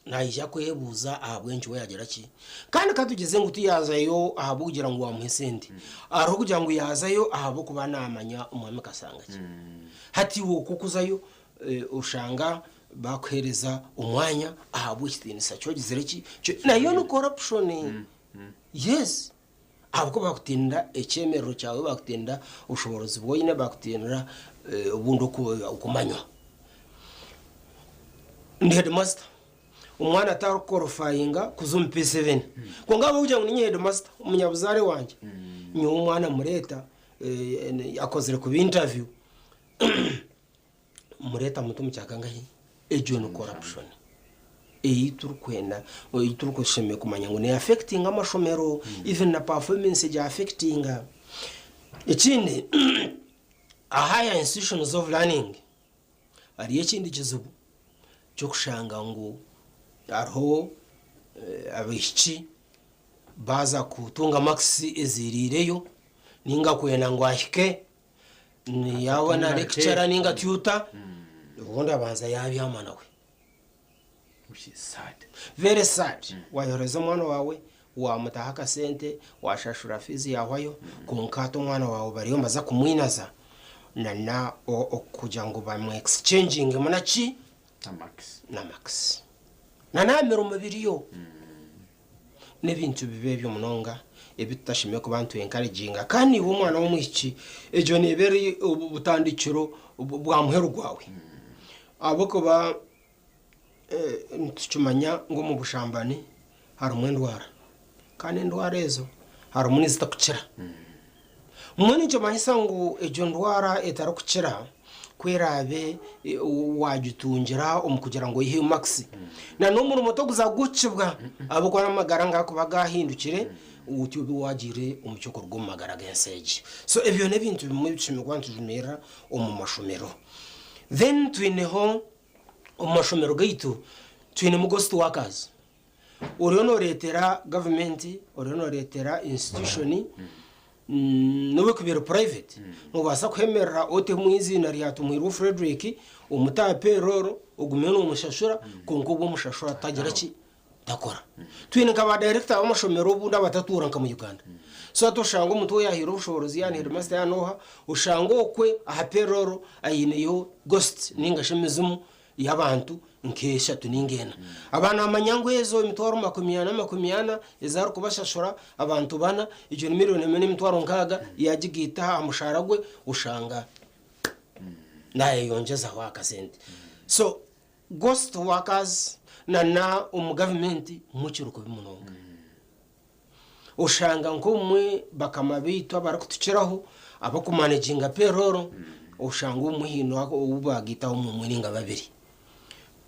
nayija kwebuza ahabwenje we yagera ki kandi katugeze ngo tuyazayo ahabugira ngo wamuhesende aro kugira ngo yazayo ahabo kuba namanya umwami kasanga ki hati wo kukuzayo ushanga bakwereza umwanya ahabukitini sacho gizereki nayo no corruption yes abako bakutinda echemero cyawe bakutinda ushoborozi bwoyine bakutinda ubundo kumanywa ndi headmaster umwana atarukorofayinga kuzuma P7 ko ngabo ujya ngo ni headmaster umunyabuzare wanje ni umwana mureta yakozere ku interview mureta mutumu cyakangahe ejo no corruption turukwenda turukosheme kumanya ngo ne affecting amashomero even na performance ja affecting ikindi a higher institutions of learning ari ikindi kizubu cyo kushanga ngo arho abishi baza kutunga maxi ezirireyo ninga kwena ngo ahike ni yabona lecturer ninga tutor ubundi abanza yabyamana we which is sad, very sad. Wayoreza mwana wawe wamutahaka sente washashura fizi yawayo kunkato mwana wawe bariyo maza kumwinaza na okuja ngo bamwe exchanging munachi na max na namero mubiriyo n'ibintu bibebyo munonga ebitashimye ku bantu encouraging kandi wo mwana wo mwiki ejo neberi ubutandikiro bwa muheru gwawe aboko ba ntucumanya ngo mu bushambani hari umwendwara kandi ndwara ezo hari umunizita kucira mwene cyo mahisa ngo ejo ndwara etarakukira kwerabe wajutungira umukugira ngo ihe maxi na no mu moto kuzagucibwa aboko n'amagara ngako bagahindukire utubi wagire umucyoko rw'amagara genseje so ebyo nebintu bimwe bicimigwa ntujumera mu mashomero then twineho umashomero gaitu twine mu ghost workers uriono retera government uriono retera institution nowe kubera private mubasa kwemerera ote mwizina ryatumwiru Frederick umutape roro ugumeno umushashura konko bwo mushashura tagira ki takora twine kaba director w'amashomero bunda batatura nka mu Uganda so atoshanga umuto yahiro ubushoborozi yani headmaster yanoha ushango okwe aha peroro ayineyo ghost ningashemizumu y'abantu nkesha tuningena abana amanyangwezo imitwaro 100 ezaro kubashashura abantu bana icyo ni miliyoni n'imitwaro nkaga yagigita amusharagwe ushanga naye yongeza waka sente so ghost workers na government mukiruko bimunonga ushanga nkomwe bakamabitwa barakutuciraho abakumanaginga peroro ushanga umuhino wako ubagitaho mu mwiringa babiri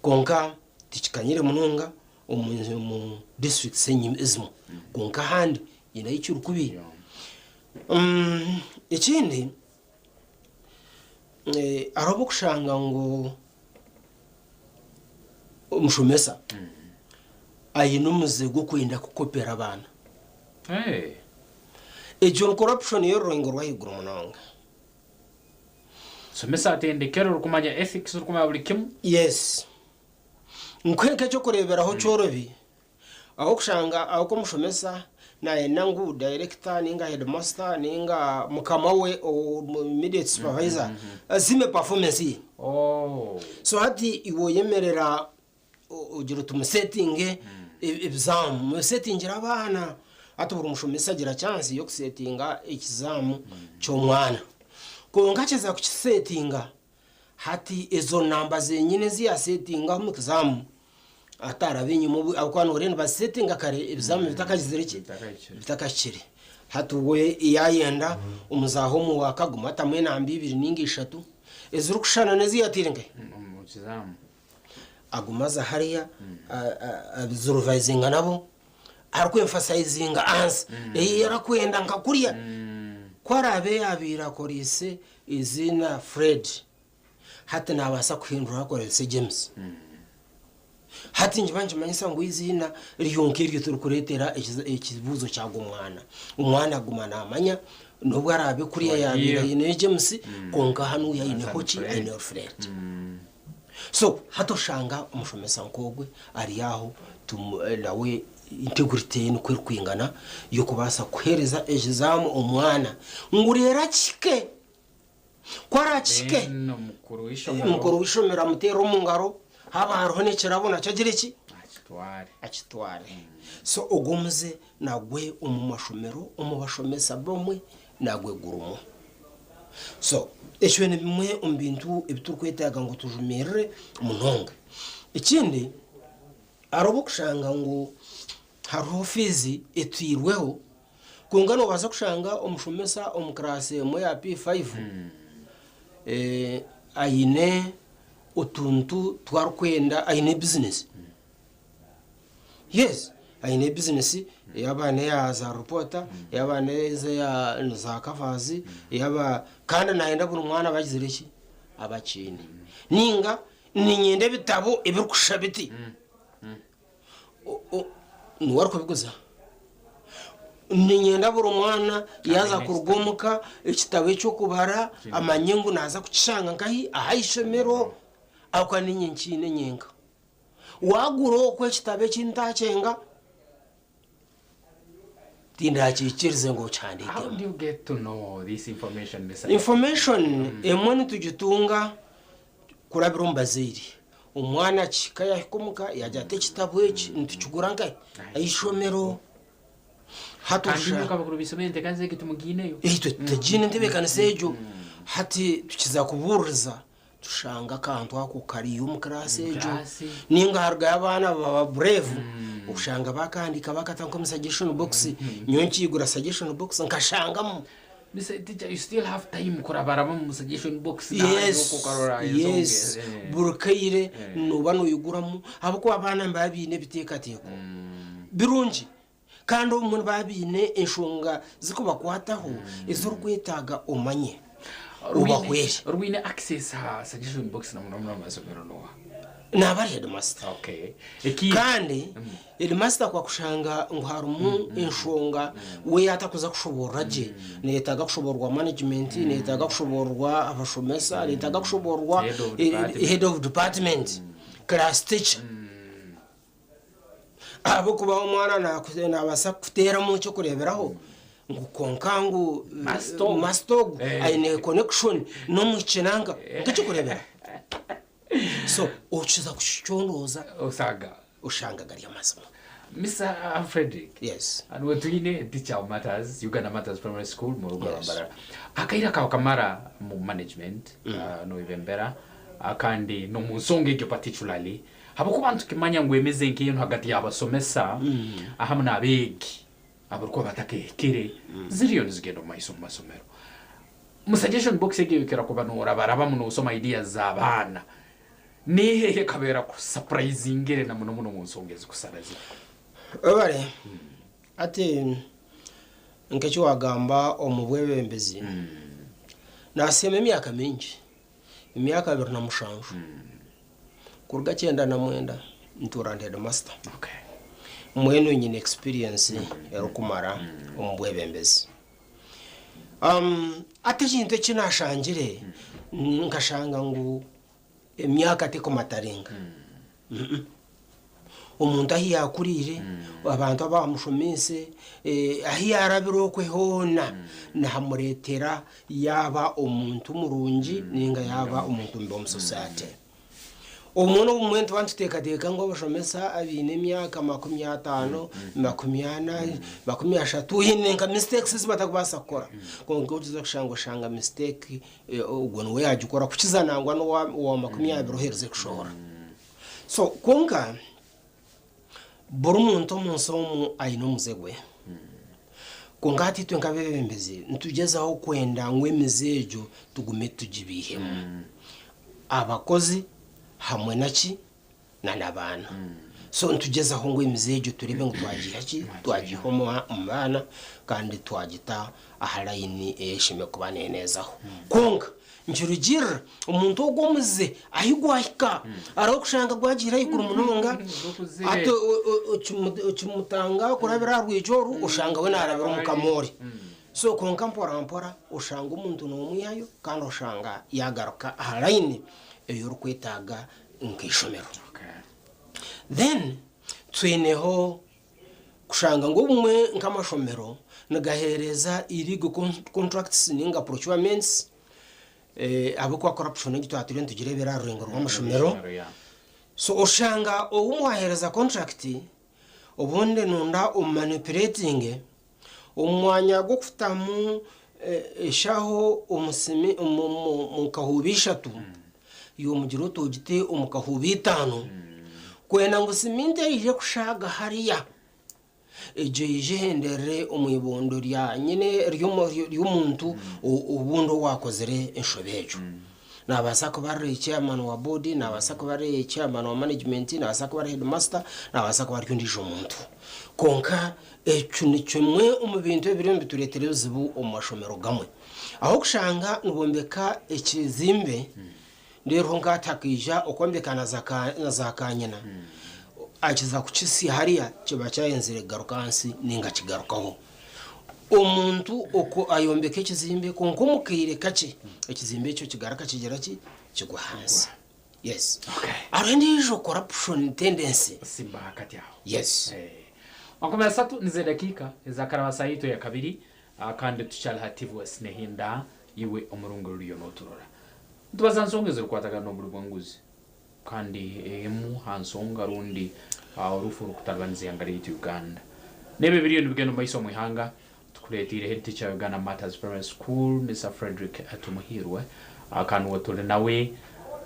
konka tichikanyire munonga mu district senyi izmu kunka handi ina icyuru kubi ikindi arabo kushanga ngo umushomesa ayino muzigo kwenda kukopera abana ejo corruption yorongo rwahigura munonga somesa atendekero rukumanya ethics rukumanya buri kimu yes nkweke cyo kureberaho cyorobi aho kushanga aho ko mushomesa naye nangu director ninga headmaster ninga mukama we o immediate supervisor azime performance so hati iwo yemerera ugira tumusetting exam settingira abana atubura umushomesa agira chance yo kusettinga exam cyo mwana ko ngacheza kusettinga hati ezo namba zenyine ziya settinga mu exam atarabenye mu akwana urene basettinga kare exam bitakagizereke bitakakire hatuwe yayenda umuzaho mu wakaguma tamwe na 2 ezuru kushana neziyatirenge mu exam agumaza hariya abizurvisinga nabo ariko emphasizinga ans yarakwenda nkakuriya kwarabe yabira korise izina Fred hata nabasa kuhindura korise James hati njibanje manyisa ngo izina ryonkiryo turukuretera ikibuzo cyago umwana agumana amanya nubwo arabe kuriya yabira ine James konka hanu yayine hoki ine Fred so hatoshanga umushomesa nkogwe ari yaho nawe integrity no kwirkwingana yo kubasa kuhereza exam umwana ngurera kike kwarachike mukuru wishomera mutero mungaro haba hariho nekirabona cyagira iki akitware so ugumuze nagwe umumashomero umubashomesa bomwe nagwe gurumo so eshwe ni bimwe umbintu ibiturkwetaga ngo tujumere munonga ikindi arobo kushanga ngo hariho fizi etwirweho kungano baza kushanga umushomesa umukrase mu ya P5 ayine utuntu twarkwenda ayine business yes ayine business yabane ya za reporter yabane za kavazi yaba kandi naenda buri mwana bagizire iki abakindi ninga ninyende bitabo ibirukushabiti nuwari kubiguza ninyenda buri mwana yaza kurgomuka ikitabo cyo kubara amanyengu naza kucishanga nkahi ahayishemero akwa ninyinkine nyenga waguro ko ikitabo kintacenga tindachirize ngo cyandike. How do you get to know this information? Information emwe tugitunga kurabirumba ziri umwana chikaya kumuka yajate kitabo eki ntukigura ngai ayishomero hatusha kabakuru bisomente kanze kitumugineyo tujine ndebekana sejo hati tukiza kuburiza tushanga kantu ako kari umkrase ejo ninga harga abana baba brave ushanga bakandika bakatanko suggestion box nyonki igura suggestion box nkashangamo teacher, you still have time kurabara mu suggestion box yes burukayire nubano yuguramo abako abana mbabine bitekateko birungi kandi umuntu babine inshunga zikubakwataho izurwetaga umanye ubahwere urwine access ha suggestion box na muramo masomero noa nabari headmaster okay kandi headmaster kwa kushanga ngo harumu inshunga we yatakuza kushobora je netaga kushoborwa management netaga kushoborwa abashomesa netaga kushoborwa head of department class teacher abo kuba umwana na abasa kutera mu cyo kureberaho ngukonkangu mastog aine connection no muchenanga ngicyo kurebera so uchiza kushondoza ushanga gari amasomo. Mr. Frederick, yes, and we doing teacher matters Uganda Matters Primary School Morugambara akaira ka kamara mu management no ibembera akandi no musonge cyo particularly habako bantu kimanya ngwemeze nkintu hagati y'abasomesa ahamna abegi abarko batakekere ziriyo nzigendo masomero mu suggestion box yake yikira ko banura baraba mu usoma ideas z'abana nihehe kabera ku surprisingere na muno mu nsongezi kusarazi obare ati nkecho wagamba omubwebembezi nasema emyaka mingi emyaka 27 kuruga 9 nturanded master mwenu nyine experience yarukumara omubwebembezi ate kintu kinashangire nkashanga ngo emyaka teko matarenga umuntu ahi yakurire abantu abamushomise ahi yarabiro kwehona nahamuretera yaba omuntu murungi ninga yaba omuntu mbe mu society umuntu umwente wantuteka ngo bashomesa abine emyaka 50 40 hine nka mistakes zibatakubasa kukora kongo tuza kushanga mistake ubwo we yagikora kukizanangwa no wa 20 hereze kushora so konka buri muntu munsomu ayino muzegwe kongati twenkabebembezi ntugezaho kwenda ngwemizejo tugume tugibihemu abakozi hamwe naki nabana so ntugezaho ngwemizejo turebe ngo twagihaki twagihomo umwana kandi twagita ahalayini eshime kubanenezaho konka njurugira umuntu ogomuze ahigwahika arakushanga gwagira ikuru munonga ato ukimutanga kurabira rwijoru ushanga we narabira umukamori so konka mpora ushanga umuntu nomwiyayo kandi ushanga yagaruka ahalayini eyo rukwetaga nkishomero then tweneho kushanga ngo umwe nkamashomero nagahereza irigo contracts ninga procurements abukwa corruption ngito atire ntugire berarurengo rw'amashomero so ushanga umwahereza contract ubundi nunda manipulating umwanya gwo kufutamu eshaho umusimi umukahubisha tu yo mugiro tugite umukahubitano kwena ngo siminde ije kushaga hariya ejeje hendere umuyibondo rya nyine ry'umuntu ubundo wakozere inshobejo nabasa ko bari chairman wa board nabasa ko bari chairman wa management nabasa ko bari headmaster nabasa ko bari ndije umuntu konka nicyo umubintu birembe turetere zibu umashomero gamwe aho kushanga nubombeka ekizimbe ndero ngatakija okombekana zakanyana akiza kuchisi hariya kiba cyayenzire garukansi ninga kigarukaho umuntu uko ayombeke ekizimbe konko mukire kace ekizimbe cyo kigaraka kigera kigwa hansi yes arendijo corruption tendency simba hakati aho yes Wakomea satu nize dakika za karabasa hito ya kabiri kandi tuchal hativu wasinehinda iwe omurungu riyo noturora tubaza nsongeze rukwataga no muri bwanguzi kandi emu hansonga rundi urufu rukutarbanzi yangari Uganda nebe biriyo nibigeno maiso mwihanga tukuretire head teacher Uganda Matters Primary School Mr. Frederick Atumuhirwe akanu watole nawe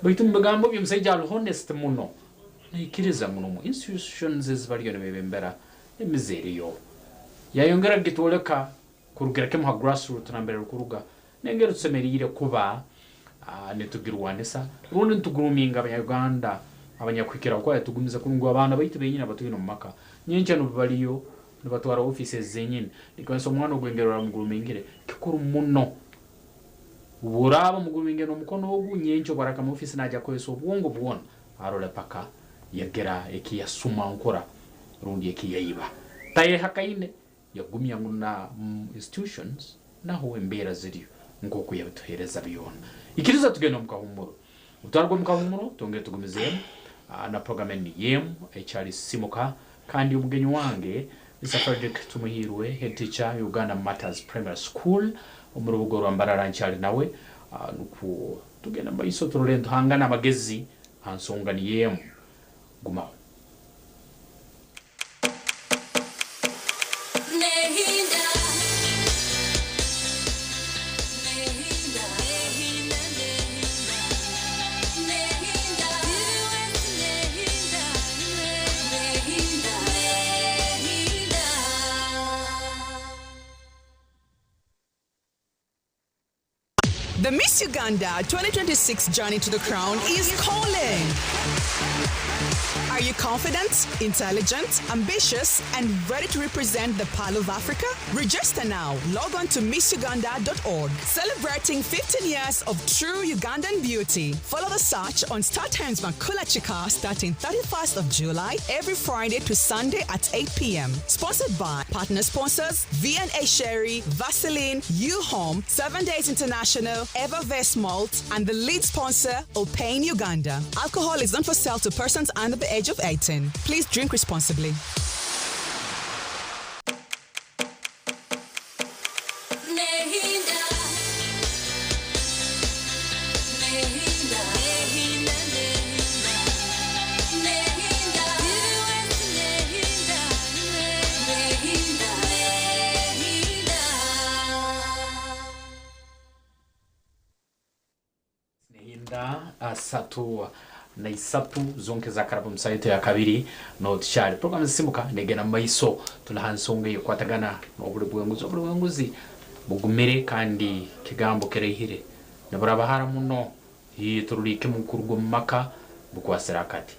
bitu mbigambo byumseja honest muno nikiriza muno mu institutions zibariyo nebembera emizeri yo yayongera gitoleka kurugera kemu grassroots nambere kuruga nengero tsemerire kuba netugirwanesa rundi ntuguruminga abanyarwanda abanyakwikira ko yatugumiza kurungwa abana bayite benyina batugino mu maka nyenje no baliyo nibatwara offices zenyine nikanso mwana ogwengerora mugurumingire kikuru muno buraba mugurumingire no mukono ogu nyenje baraka mu office najya kweso bwongo bwona arole paka yagera ekiyasuma nkora rundi ekiyiba taye hakaine yagumya nguna institutions naho embera ziri ngoko yabituhereza biyona ikiriza tugenda mu kahumuro utarwo mu kahumuro tonge tugumizemo na program ni yem HR Simuka kandi umugenyi wange Mr. Frederick Tumuhirwe head teacher Uganda Matters Primary School umurugo rwambarara ncyari nawe nuko tugenda mbayiso turorendo hangana abagezi hansonga ni yem guma The Miss Uganda 2026 journey to the crown is calling. Are you confident, intelligent, ambitious, and ready to represent the Pearl of Africa? Register now. Log on to missuganda.org. Celebrating 15 years of true Ugandan beauty. Follow the search on Star Times Makula Chika starting 31st of July every Friday to Sunday at 8 p.m. Sponsored by partner sponsors V&A Sherry, Vaseline, U-Home, 7 Days International, Evervest Malt, and the lead sponsor, Opain Uganda. Alcohol is not for sale to persons under the age of 18. Please drink responsibly. Asatu na isatu zonke za karabu msaito ya kabiri no tishari program zisimuka negena maiso tulahansonge kwatagana no buli bugumire kandi kigambo kerehire nabarabahara muno yitururike mukurgo maka bukwasira kati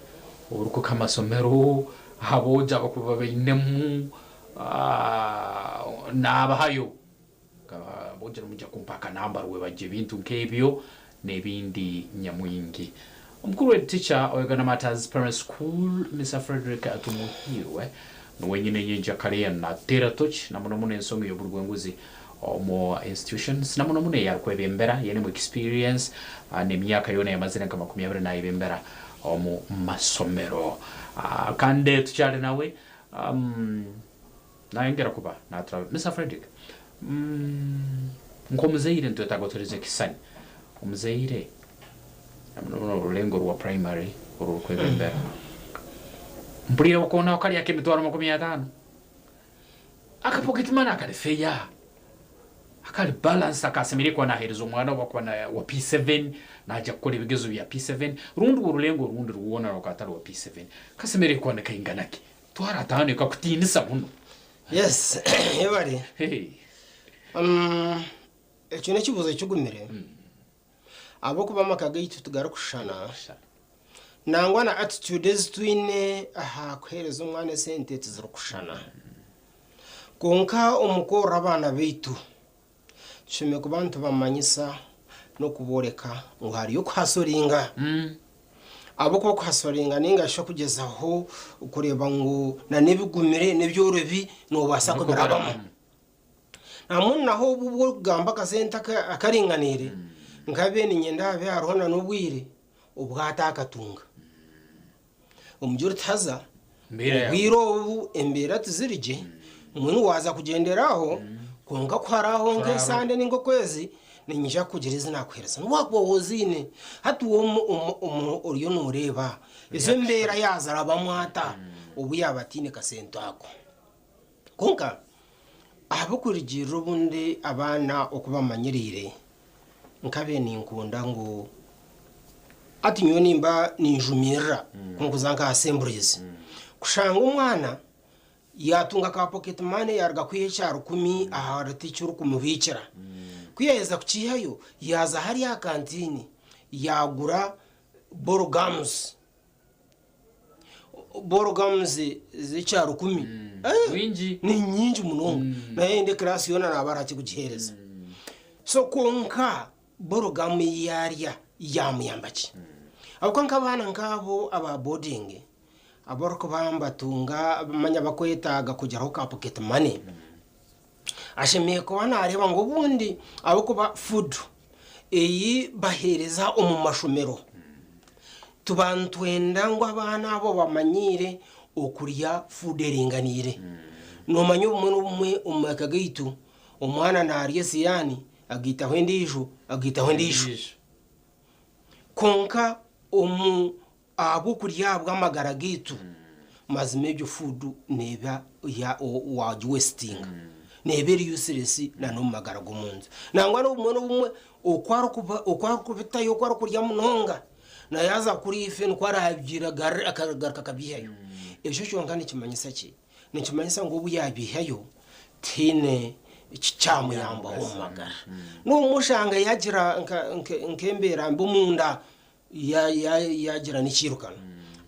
uruko kamasomero haboja bakuba binemu nabahayo boja mujya kumpaka namba rwe baje bintu nkebyo nebindi nyamwingi umukuru teacher Oyagana Matters Primary School Mr. Frederick Atumuhirwe no wenyine yenja kare na teratoch na muno ensonga y'oburwenguzi omo institutions na muno yakwebembera yene mu experience ne myaka yone yamazina kama 20 na ibembera omo masomero kande tuchale nawe naengera kuba na Mr. Frederick nkomuzeire nto tagotorize kisani umuzeire no lengo rwa primary uru kwebembera mpurira ukona wakali yake mitwaro 15 akapocket mana akali feya akali balance akasemirikwa na herizo mwana wakwa na wa P7 naja kukora ibigezo bya P7 rundu urulengo rundi ruwona rukatari wa P7 kasemirikwa na kainganaki twara tano kakutinisa muno. Yes yebari ekyo nekibuzo cyugumire abo kuba makagaitu tugarukushana nangwa na attitudes twine kuhereza umwana sente tuzirukushana konka umukora abana beitu shime kubantu bamanyisa no kuboreka ngo hari yo kwasoringa abo ko kwasoringa ninga sho kugezaho ukureba ngo na nebigumire nebyorobi no basa ko birabamo namuntu naho ubwo gamba kasenta akaringanire nkabene nyenda be arona n'ubwire ubwata akatunga umujuri taza bwiro embera tuzirije umuntu waza kugenderaho konga kwaraho nk'isande ningo kwezi ninjya kugira izina kweresa n'wako wozine hatu uwo uriyo nureba izo mbera yazara bamwata ubu yabatine kasento ako konka abukurigiro bundi abana okubamanyirire nkabe ninkunda ngo ati nyo nimba ninjumira kunkuzanka assemblies kushanga umwana yatunga ka pocket money yarga kwiyecyaro 10 aharati cyuru kumubikira kwiyeza kucihayo yaza hari ya kantini yagura borgams zicyaro 10 winji ni nyinji munongo na yende class yona nabaraki kugihereza so konka borogam yarya yamuyambaki abukanka bana ngabo aba boarding aboroko bambatunga manya bakwetaga kujyaho ka pocket money ashemiye ko bana areba ngo bundi abuko ba food eyi bahereza umumashumero tubantwenda ngo abana abo bamanyire okurya food eringanire no manyo umwe umakagaitu umwana nariye siyani agita hwendijo konka abo kurya bw'amagara gitu mazime byo food neba ya wa wasting neberi useless na no magara gumunza nangwa no umwe okwaro kubitayo kwaro kurya munonga na yaza kuri ife nkwara habyira akagaraka kabihayo ejo cyo ngani kimanyisa ki nikimanyisa ngo ubu yabihayo tine cyamuyamba homagara n'umushanga yagira nkembera mbumunda yagira n'ikirukana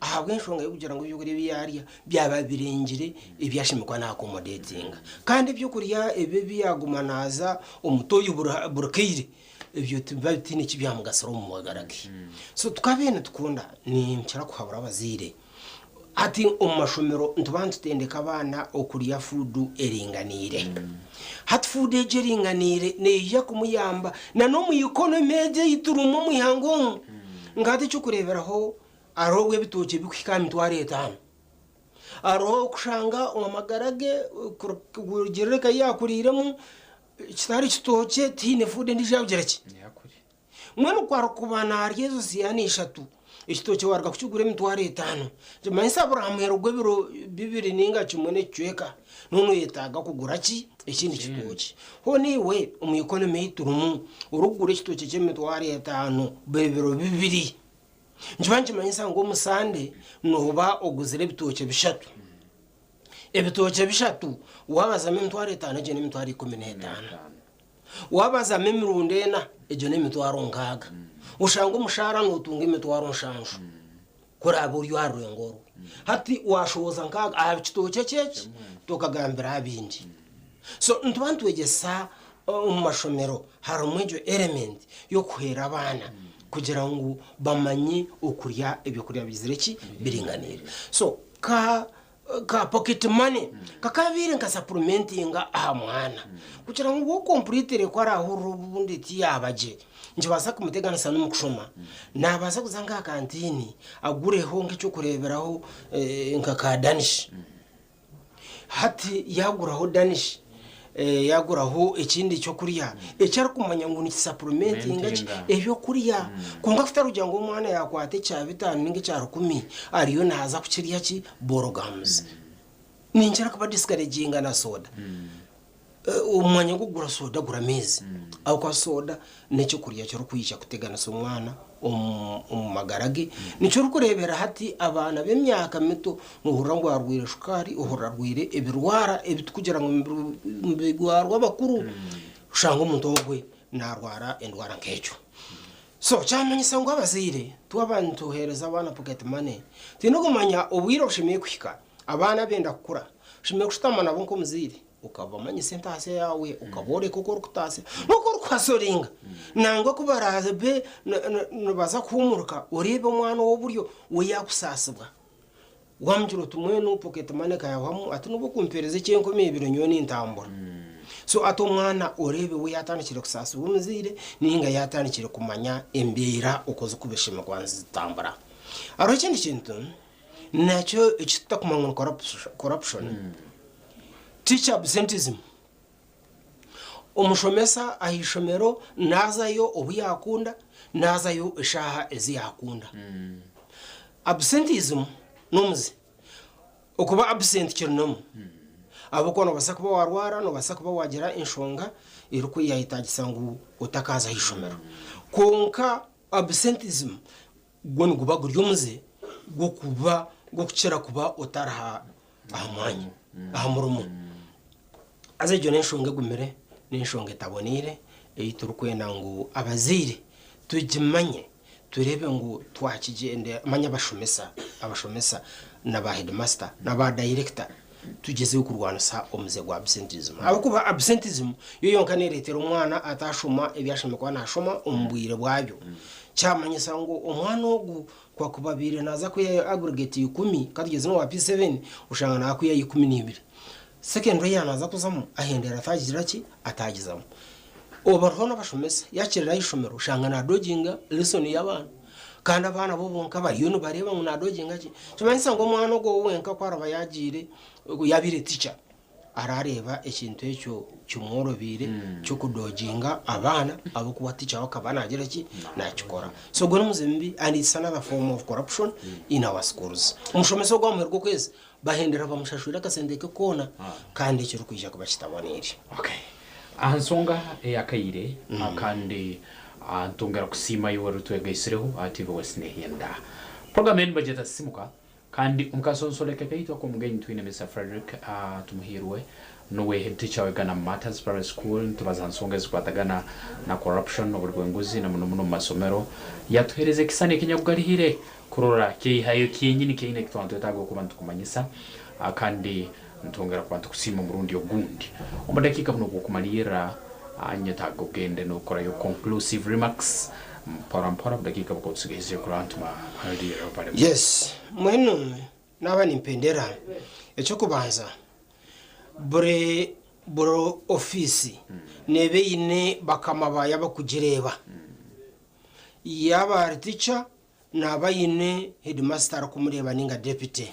ahabwe nshonga yo kugira ngo byukuri biyarya byaba birengire ibyashimikwa na accommodating kandi byukuriya ebe biyagumanaza umutoyi burukire ibyo tibati ni kibyamugasaro mu magarage so tukabene tukunda ni mcyara kuhabura abazire ati umashomero ntubantu tendeka abana okuriya food eringanire hat food eringanire ne kumuyamba na no mu economy je iturumo mu ihango ngati cyo kureberaho arowe bitoke bikikami tware 5 aro kushanga umamagarage kugereka yakuriremo kitari kitoke tine food ndijabgereki mwana kwaro kubana aryezo siyani 3 ikitoke warga kucyugure mitware 5 je sabura amero gwebiro bibiri ninga kimwe cyeka none yetaga kugura ki ikindi kitoke ho niwe umu economy iturumu urugure kitoke cy'emitware 5 bibiro bibiri njibanje manyisa ngo musande noba oguzire bitoke bishatu ebitoke bishatu wabaza mitware 5 je mitware 15 wabaza mirundena ejo ne mitwaro ngaga ushanga umushara nutunga imitwaro nshanju kuraba uri warwengoro hati washoza ngaga abikitoke cece tokagambira abindi so ntubantu wegesa umashomero harumwejo element yo kuhera abana kugira ngo bamanye okurya ibyo kurya bizireki biringanire so ka pocket money kakabire nka supplementinga mwana kugira ngo complete ko arahuru bundi tiyabaje nje basa kumuteganisa n'umukushoma nabaza kuzanga kantini agureho ngicyo kureberaho nka ka Danish hati yaguraho Danish yaguraho ikindi cyo kuriya ecyari kumanya ngo ni supplementing ebyo kuriya kunga afite rujya ngo umwana yakwate cya bitanu ninge cya 10 ariyo naza kukiriya ki borogams ninjira kuba discouraging na soda umwanya gugura soda gura mezi aho kwa soda necyo kuriya cyo kuyisha kutegana so umwana magarage nicyo rukurebera hati abana b'emyaka mito nuhura ngo arwire shukari uhura rwire ebirwara ebitukugira ngo mbigwarwa bakuru ushanga umuntu ogwe narwara endwara nkecyo so cyamenyisa ngo abazire tuwabantu hereza abana pocket money tino kumanya obwiro shimiye kwika abana benda kukura shimiye kushitamana bonko muzire ukava manye sentase yawe ukabore koko rukutase nuko rukwasoringa nangwa kubaraze be baza kumuruka urebe umwana wo buryo we yakusasibwa wamjuro tumwe no pocket money kayawamu atunubo kumpereze cyenko mebiro nyoni ntambura so ato mwana urebe we yatanikire kusasibwa umuzire ninga yatanikire kumanya embera ukoze kubeshima kwanza zitambura aro kindi kintu nacyo ikitakumanga corruption teacher absenteeism umushomesa ahishomero nazayo obuyakunda nazayo eshaha eziyakunda absenteeism nomuzi okuba absent kirnomu abokono basakuba warwara no basakuba wagira inshonga iruko yahitagisa ngo utakaza hishomero konka absenteeism goni gubaguryo muze gokuba gokukira kuba utaraha amanya ahamurumu aze jone nshonge gumere n'inshonge tabonire eyiturukwenda ngo abazire tujimanye turebe ngo twakigende manya abashomesa n'aba headmaster n'aba director tugeze kurwanisa omuze gwa absenteeism abakuba absenteeism yo yonka neretera umwana atashoma ebyashimikwa nashoma umbwire bwabyo cyamanyisa ngo umwana ogu kwa kubabire naza ko aggregate 10 kadugeze no wa P7 ushanga na akuya 12 secondary yanaza kuzamo ahendera atagira ki atagizamo obarho n'abashomesa yakirira ishomero ushanga na dojinga lesson y'abana kandi abana bo bonka bariyo no bareba ngo na dojinga ki cyamanyisa ngo umwana ogo wenka kwaraba yagire yabire teacher arareba ikintu ekyo cyumworobire cyo kudojinga abana abo kuba teacher bakabana agira ki nakikora so gone muzimbi and it's another form of corruption in our schools umushomesa gwa mwergo kwezi bahendera bamushashura kasendeke kona kandi cyo kwijya kubakitabonere okay ansonga yakayire akandi antongera kusima yiwe rutwegesireho ativo wasnehenda program en budget asimuka kandi unkasonsoleka kaitwa ko mugenyi twine Mr. Frederick tumuhirwe nowe head teacher wegana Matters Primary School tubazansonga zikwatagana na corruption oburwenguzi na muno masomero yatuhereze kisane kinyagugarihire kurora hayo kinyini kine kitwantu tago kubantu kumanyisa kandi ntongera kubantu kusima murundi ogundi omadakika buno kumalira anyatago gende no kora yo conclusive remarks mpora dakika bukotsigeze kurantu ma haldira pale. Yes mwenu naba nimpendera echo kubanza bro ofisi nebe ine bakamaba yabakugireba yaba teacher naba ine headmaster kumureba ninga deputy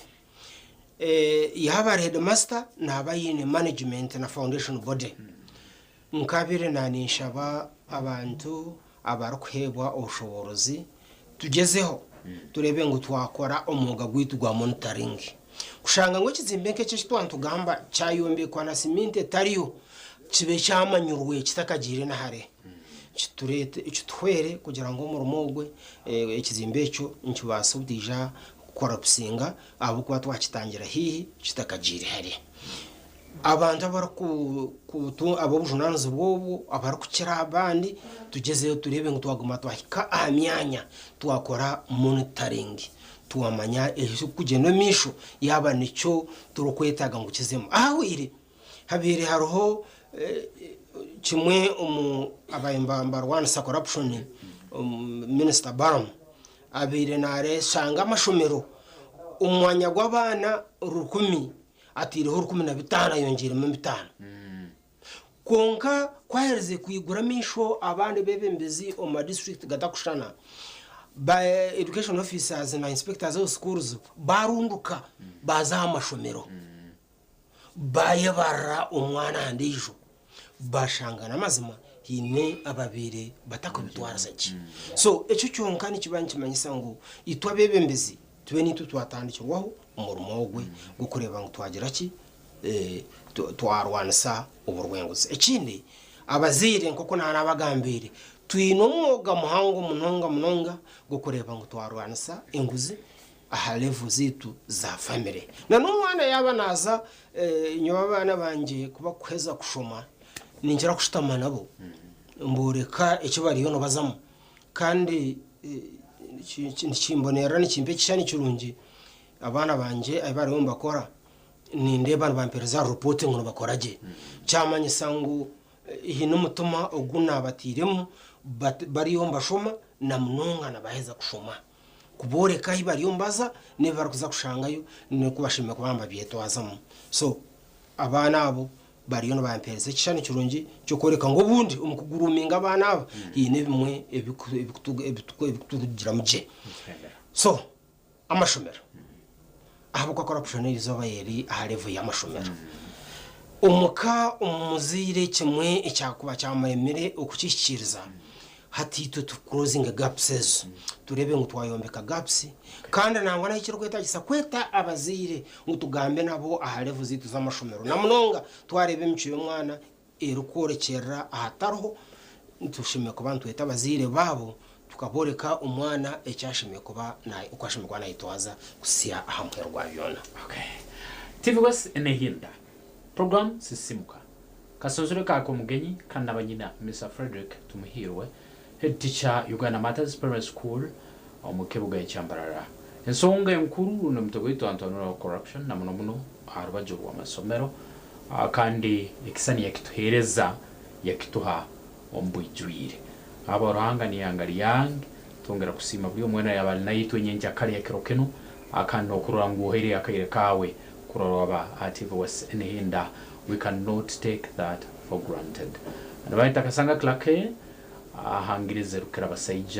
yaba headmaster naba ine management na foundation body nkabire naninshaba abantu abarukwebwa obushoborozi tugezeho turebe ngo twakora umwuga gwitu gwa monitoring kushanga ngo kizimbe nke cyitwantu gamba cyayombe kwa na siminte tariyo kibe cyamanyurwe kitakagire na hare kiturete ikitwere kugira ngo murumogwe ikizimbe cyo nkibasubdija gukora pusinga abo kwa twakitangira hihi kitakagire hare abantu abaraku abo bujunanze bobo abarakukira abandi tugezeyo turebe ngo twaguma twahika amyanya twakora monitoring tuwamanya kugenda misho yaba nicyo turukwetaga ngo kizemo ahwire habire haroho kimwe abayembamba Rwanda corruption minister Baram abire nare shanga amashomero umwanya gw'abana 10 atiriho 15 yongeremo 5 konka kwahereze kuyigura misho abandi bebembezi o ma district gatakushana by education officers na inspectors of schools barunduka baza amashomero bayabara umwana ndijo bashangana mazima hine ababire batakubitwara saki so echo cyonka ni kibanki manyisa ngo itwa bebembezi tube nitu twatandikirwaho umurumo ogwe gukureba ngo twagira ki twarwanisa uburwenguzi ekindi abazire nkoko nabagambire twino mwoga muhango munonga gukureba ngo twarwanisa inguzi aha level zitu za family na n'umwana yaba naza nyoba bana banje kuba kweza kushoma ninjira kushitama nabo mbureka icyo bariyo no bazamo kandi kimbonera n'ikimbe kishani kirungi abana banje abari bomba bakora ninde bana bampereza report ngo bakoraje cyamanye sangu hino mutuma oguna batiremo bari yomba shoma na munonga nabaheza kushoma kuboreka ibari yombaza ne barakuza kushangayo ne kubashimira kubamba byeto azamo so abana abo bari yono bampereza kishani kirungi cyo koreka ngo bundi umukuguruminga abana abo yine bimwe ebikutugira muje so amashomero abo kwa corruption izo bayeri ahalevu y'amashomero umuka umuzire kimwe icyakuba cyamuremere ukukishikiriza hatitu tu closing gaps turebe ngo twayombeka gaps kandi nangwa na ikirweta gisa kweta abazire ngo tugambe nabo ahalevu zitu z'amashomero namunonga twarebe miciyo mwana erukorekera ahataroho tushime ku bantu eta abazire babo tukaboreka umwana ecyashimye kuba naye ukwashimye kwa nayitwaza kusia ahamwerwa yona. Okay, TV West enehinda program sisimuka kasozure ka ko mugenyi kandi abanyina Mr. Frederick tumuhirwe head teacher Uganda Matters Primary School omukebuga ecyambarara ensonga enkuru no mtogo ito Antonio corruption na muno arubajo wa masomero kandi ekisani yakituhereza yakituha ombujwire abaranga ni yangali yang tongera kusima byo mwena yabali nayitwe nyenja kali ya kirokeno akano kurangu heri akaire kawe kuroroba ative was enehinda we cannot take that for granted and right akasanga klake ahangirize rukira basayija